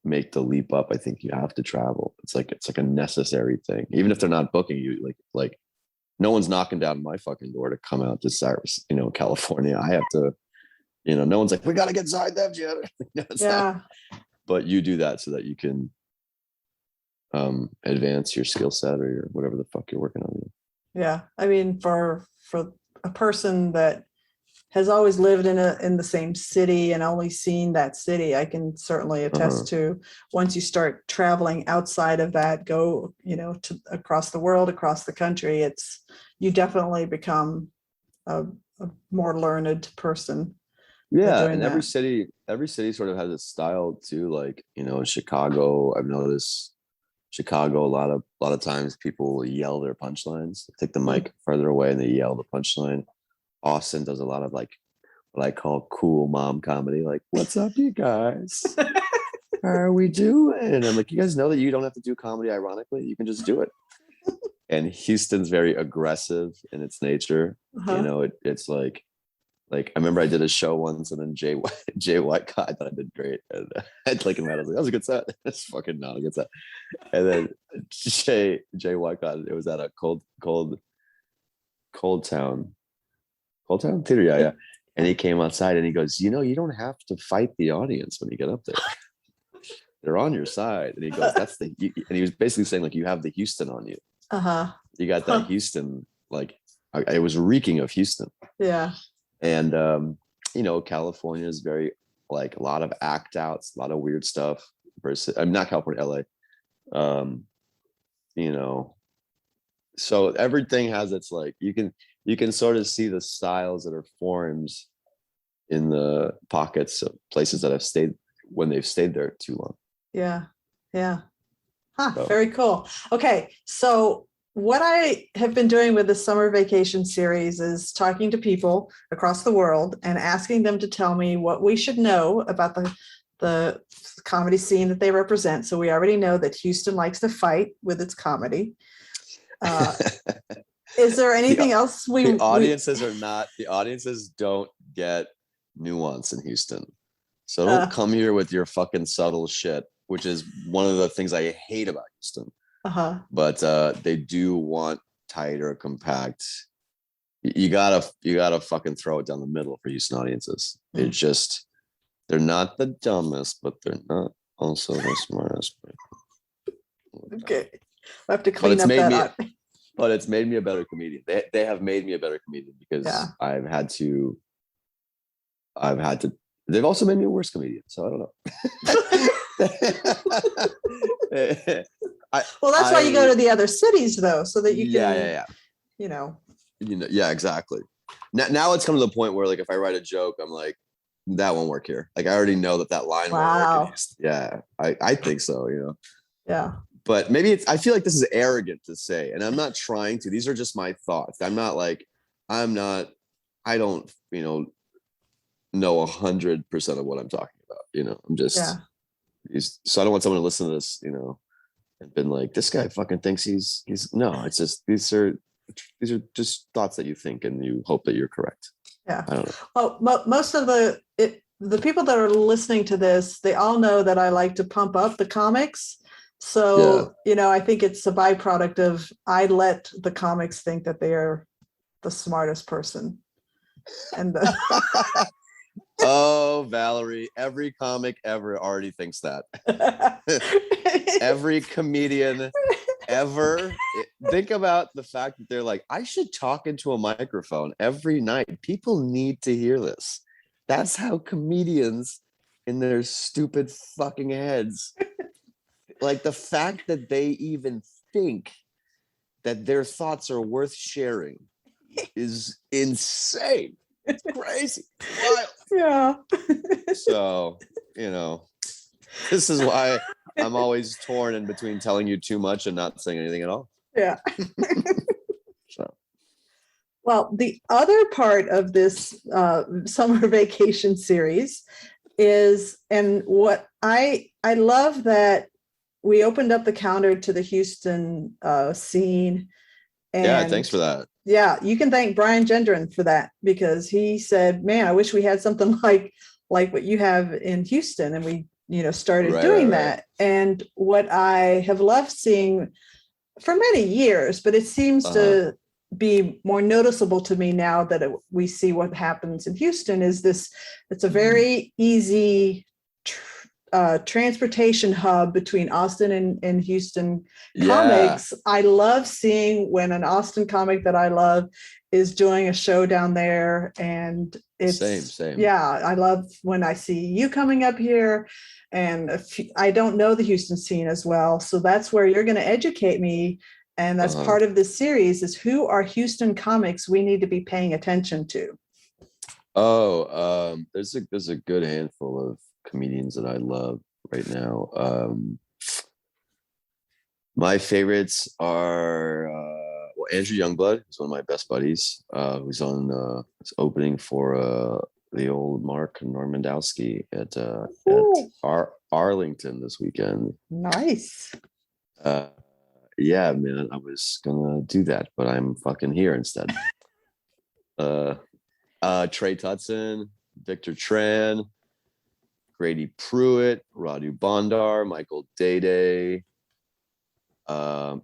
make the leap up, I think you have to travel. It's like a necessary thing, even if they're not booking you. Like no one's knocking down my fucking door to come out to Cyrus, California. I have to, no one's like, we got to get Zahid Dewji. But you do that so that you can advance your skill set or whatever the fuck you're working on. Yeah. For a person that has always lived in the same city and only seen that city, I can certainly attest to, once you start traveling outside of that, go, to across the world, across the country, you definitely become a more learned person. Yeah. And every city sort of has its style too. Like, in Chicago, I've noticed Chicago, a lot of times people yell their punchlines, take the mic further away and they yell the punchline. Austin does a lot of like what I call cool mom comedy. Like, what's up, you guys? How are we doing? And I'm like, you guys know that you don't have to do comedy ironically. You can just do it. And Houston's very aggressive in its nature. You know, it's like I remember I did a show once, and then Jay White, I thought I did great. And I had like him out. I was like, that was a good set. It's fucking not a good set. And then Jay White, it was at a Cold Town Theater, yeah. And he came outside and he goes, you know, you don't have to fight the audience when you get up there. They're on your side. And he goes, and he was basically saying, like, you have the Houston on you. You got that Houston, like, it was reeking of Houston. Yeah. And you know, California is very, like, a lot of act outs, a lot of weird stuff versus, I'm not California, LA. You know, so everything has its, like, you can sort of see the styles that are formed in the pockets of places that have stayed when they've stayed there too long. Yeah. So. Very cool. Okay, so what I have been doing with the summer vacation series is talking to people across the world and asking them to tell me what we should know about the comedy scene that they represent. So we already know that Houston likes to fight with its comedy. Is there anything else the audiences don't get nuance in Houston. So don't come here with your fucking subtle shit, which is one of the things I hate about Houston. But they do want tighter, compact. You gotta fucking throw it down the middle for Houston audiences. They're not the dumbest, but they're not also the smartest. Okay, I have to clean up that up. But it's made me a better comedian. They have made me a better comedian because I've had to. They've also made me a worse comedian. So I don't know. Well, that's why you go to the other cities, though, so that you can. You know. Yeah, exactly. Now it's come to the point where, like, if I write a joke, I'm like, that won't work here. Like, I already know that line won't work. Yeah, I think so. You know. Yeah. But maybe I feel like this is arrogant to say, and I'm not trying to. These are just my thoughts. I don't, know 100% of what I'm talking about. I'm just, so I don't want someone to listen to this, and been like, this guy fucking thinks he's no, it's just, these are just thoughts that you think and you hope that you're correct. Yeah. I don't know. Well, most of the people that are listening to this, they all know that I like to pump up the comics. So, I think it's a byproduct of, I let the comics think that they are the smartest person. And oh, Valerie, every comic ever already thinks that. Every comedian ever. Think about the fact that they're like, I should talk into a microphone every night. People need to hear this. That's how comedians in their stupid fucking heads, like, the fact that they even think that their thoughts are worth sharing is insane. It's crazy. Wild. Yeah. So, this is why I'm always torn in between telling you too much and not saying anything at all. Yeah. So. Well, the other part of this summer vacation series is, and what I love that we opened up the calendar to the Houston scene. And thanks for that. Yeah, you can thank Brian Gendron for that, because he said, man, I wish we had something like what you have in Houston. And we, started doing that. And what I have loved seeing for many years, but it seems to be more noticeable to me now that we see what happens in Houston, is this, it's a very easy transportation hub between Austin and Houston comics. I love seeing when an Austin comic that I love is doing a show down there, and it's same. Yeah, I love when I see you coming up here, and I don't know the Houston scene as well, so that's where you're going to educate me, and that's part of this series, is who are Houston comics we need to be paying attention to. There's a good handful of comedians that I love right now. My favorites are Andrew Youngblood, who's one of my best buddies, who's on his opening for the old Mark Normandowski at Arlington this weekend. Nice. Yeah, man, I was gonna do that, but I'm fucking here instead. Tre Tutson, Victor Tran, Grady Pruitt, Radu Bondar, Mykal Dédé.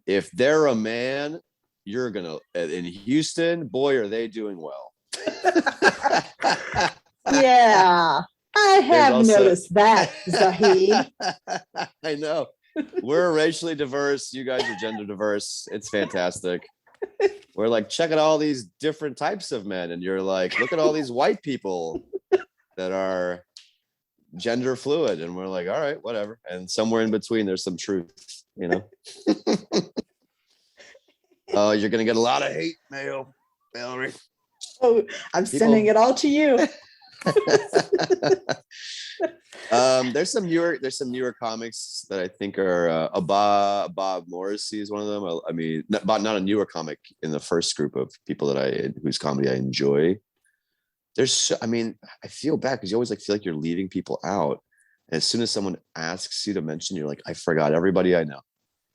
If they're a man, you're gonna in Houston, boy, are they doing well. Yeah, I have noticed that, Zahid. I know. We're racially diverse. You guys are gender diverse. It's fantastic. We're like, check out all these different types of men. And you're like, look at all these white people that are gender fluid. And we're like, all right, whatever. And somewhere in between, there's some truth, you know? Oh, you're going to get a lot of hate mail, Valerie. Oh, I'm sending it all to you. There's some newer comics that I think are Bob Morrissey is one of them. I mean, not a newer comic in the first group of people whose comedy I enjoy. I feel bad because you always feel like you're leaving people out. And as soon as someone asks you to mention, you're like, I forgot everybody I know.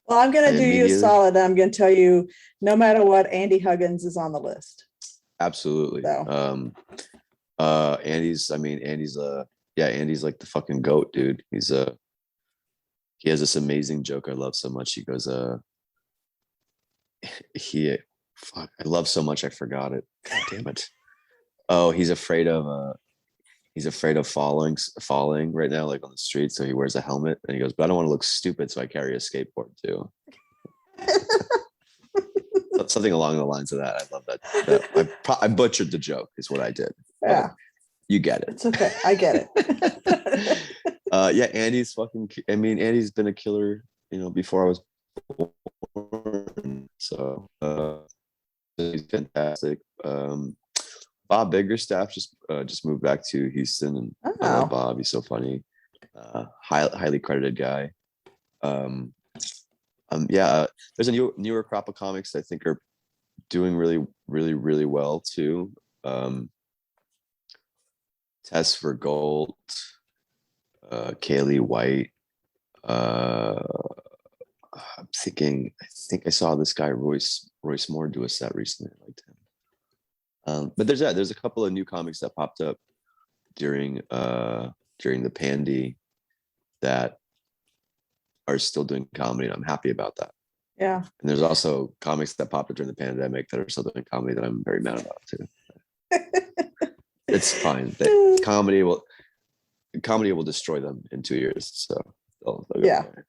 Well, I'm going to do you a solid. I'm going to tell you, no matter what, Andy Huggins is on the list. Absolutely. So. Andy's like the fucking GOAT, dude. He has this amazing joke I love so much. He goes, I love so much I forgot it. God damn it. Oh, he's afraid of falling right now, like on the street. So he wears a helmet and he goes, but I don't want to look stupid, so I carry a skateboard too. Something along the lines of that. I love that. I butchered the joke is what I did. Yeah. You get it. It's okay. I get it. Yeah, Andy's been a killer, before I was born. So he's fantastic. Bob Biggerstaff just moved back to Houston, and I love Bob. He's so funny. Highly credited guy. There's a newer crop of comics I think are doing really, really, really well too. Tess Vergault, Kaylee White. I think I saw this guy Royce Moore do a set recently. I liked him. But there's a couple of new comics that popped up during the pandy that are still doing comedy, and I'm happy about that. Yeah. And there's also comics that popped up during the pandemic that are still doing comedy that I'm very mad about too. It's fine. Comedy will destroy them in 2 years. So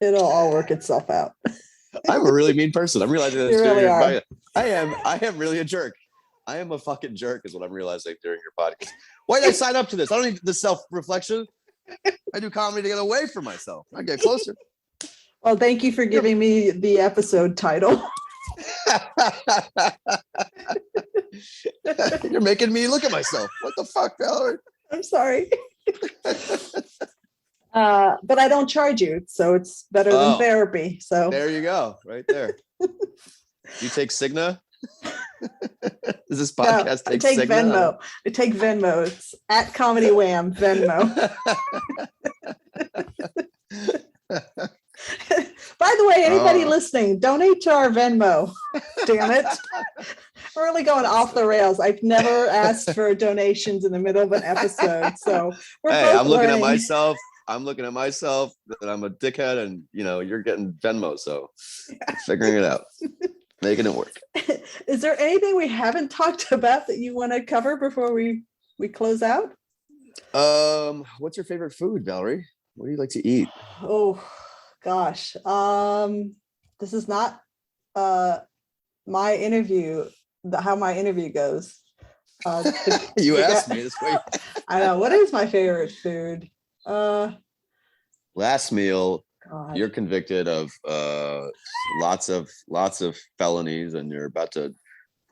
it'll all work itself out. I'm a really mean person. I'm realizing that. You really are. I am really a jerk. I am a fucking jerk is what I'm realizing during your podcast. Why did I sign up to this? I don't need the self-reflection. I do comedy to get away from myself. I get closer. Well, thank you for giving me the episode title. You're making me look at myself. What the fuck, Valerie? I'm sorry. But I don't charge you, so it's better than therapy. So there you go, right there. You take Cigna? Does this podcast take Cigna? Venmo. I take Venmo. It's at Comedy Wham Venmo. By the way, anybody listening, donate to our Venmo. Damn it. We're really going off the rails. I've never asked for donations in the middle of an episode. So I'm looking at myself. I'm looking at myself that I'm a dickhead, and you're getting Venmo. So figuring it out. Making it work. Is there anything we haven't talked about that you want to cover before we close out? What's your favorite food, Valerie? What do you like to eat? Oh gosh. This is not my interview, how my interview goes. You asked me this way. I know. What is my favorite food? Last meal. God. You're convicted of lots of felonies, and you're about to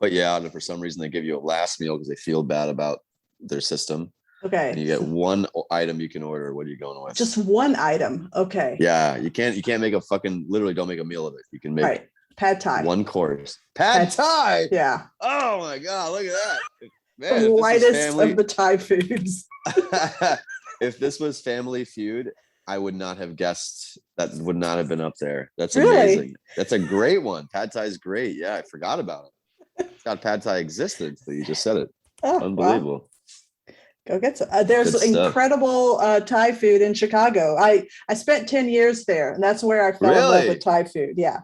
put you out, and for some reason they give you a last meal because they feel bad about their system. Okay. And you get one item you can order. What are you going with? Just one item. Okay. Yeah, you can't make a fucking literally don't make a meal of it. You can make pad thai. One course. Pad thai. Yeah. Oh my god, look at that. Man, The whitest of the Thai foods. If this was Family Feud, I would not have guessed. That would not have been up there. That's Really? amazing. That's a great one. Pad Thai is great. Yeah, I forgot about it. God, Pad Thai existed. So you just said it. Oh, Unbelievable. Wow. Go get some. There's Good stuff. incredible Thai food in Chicago. I spent 10 years there, and that's where I fell in love Really? with Thai food. Yeah.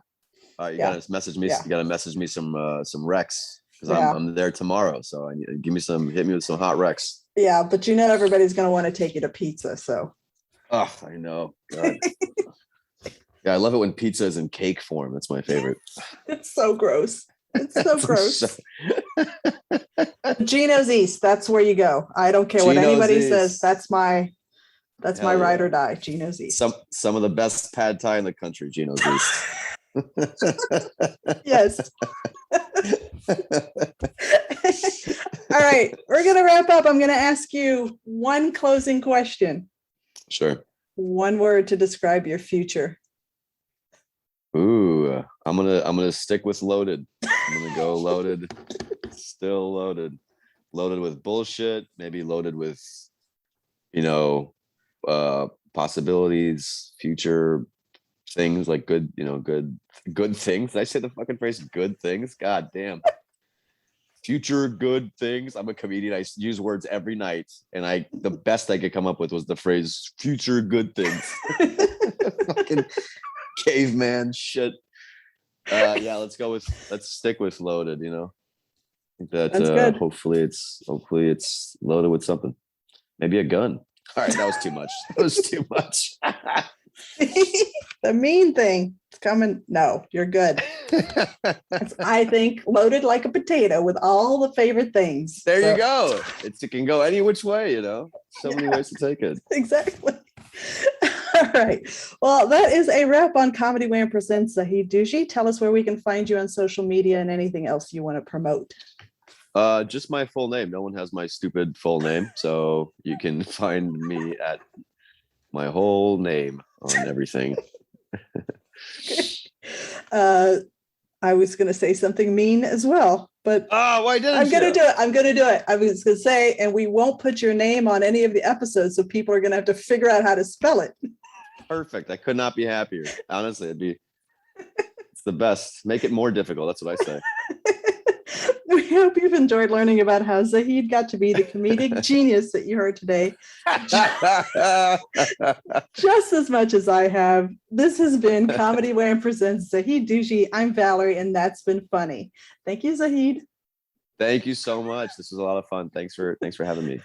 You gotta message me. Yeah. You gotta message me some Rex because Yeah. I'm there tomorrow. So hit me with some hot Rex. Yeah, but you know everybody's going to want to take you to pizza. So. Oh, I know. God. Yeah, I love it when pizza is in cake form. That's my favorite. It's so gross. It's so gross. Gino's East. That's where you go. I don't care what Gino's anybody East. says. That's my ride or die. Gino's East. Some of the best pad thai in the country. Gino's East. Yes. All right, we're gonna wrap up. I'm gonna ask you one closing question. Sure. One word to describe your future. Ooh, I'm gonna stick with loaded. I'm gonna go loaded. Still loaded. Loaded with bullshit. Maybe loaded with, possibilities, future things, like good things. Did I say the fucking phrase good things? God damn. Future good things. I'm a comedian. I use words every night, and the best I could come up with was the phrase future good things. Fucking caveman shit. Let's stick with loaded. I think that hopefully it's loaded with something. Maybe a gun. All right, that was too much. The mean thing. It's coming. No, you're good. I think loaded like a potato with all the favorite things. There you go. It can go any which way, So many ways to take it. Exactly. All right. Well, that is a wrap on Comedy Wham Presents Zahid Dewji. Tell us where we can find you on social media and anything else you want to promote. Just my full name. No one has my stupid full name. So you can find me at my whole name on everything. I was going to say something mean as well, but why didn't I'm going to do it. I'm going to do it. I was going to say, and we won't put your name on any of the episodes, so people are going to have to figure out how to spell it. Perfect. I could not be happier. Honestly, it's the best. Make it more difficult. That's what I say. We hope you've enjoyed learning about how Zahid got to be the comedic genius that you heard today. Just as much as I have. This has been Comedy Wham Presents Zahid Dewji. I'm Valerie, and that's been funny. Thank you, Zahid. Thank you so much. This was a lot of fun. Thanks for having me.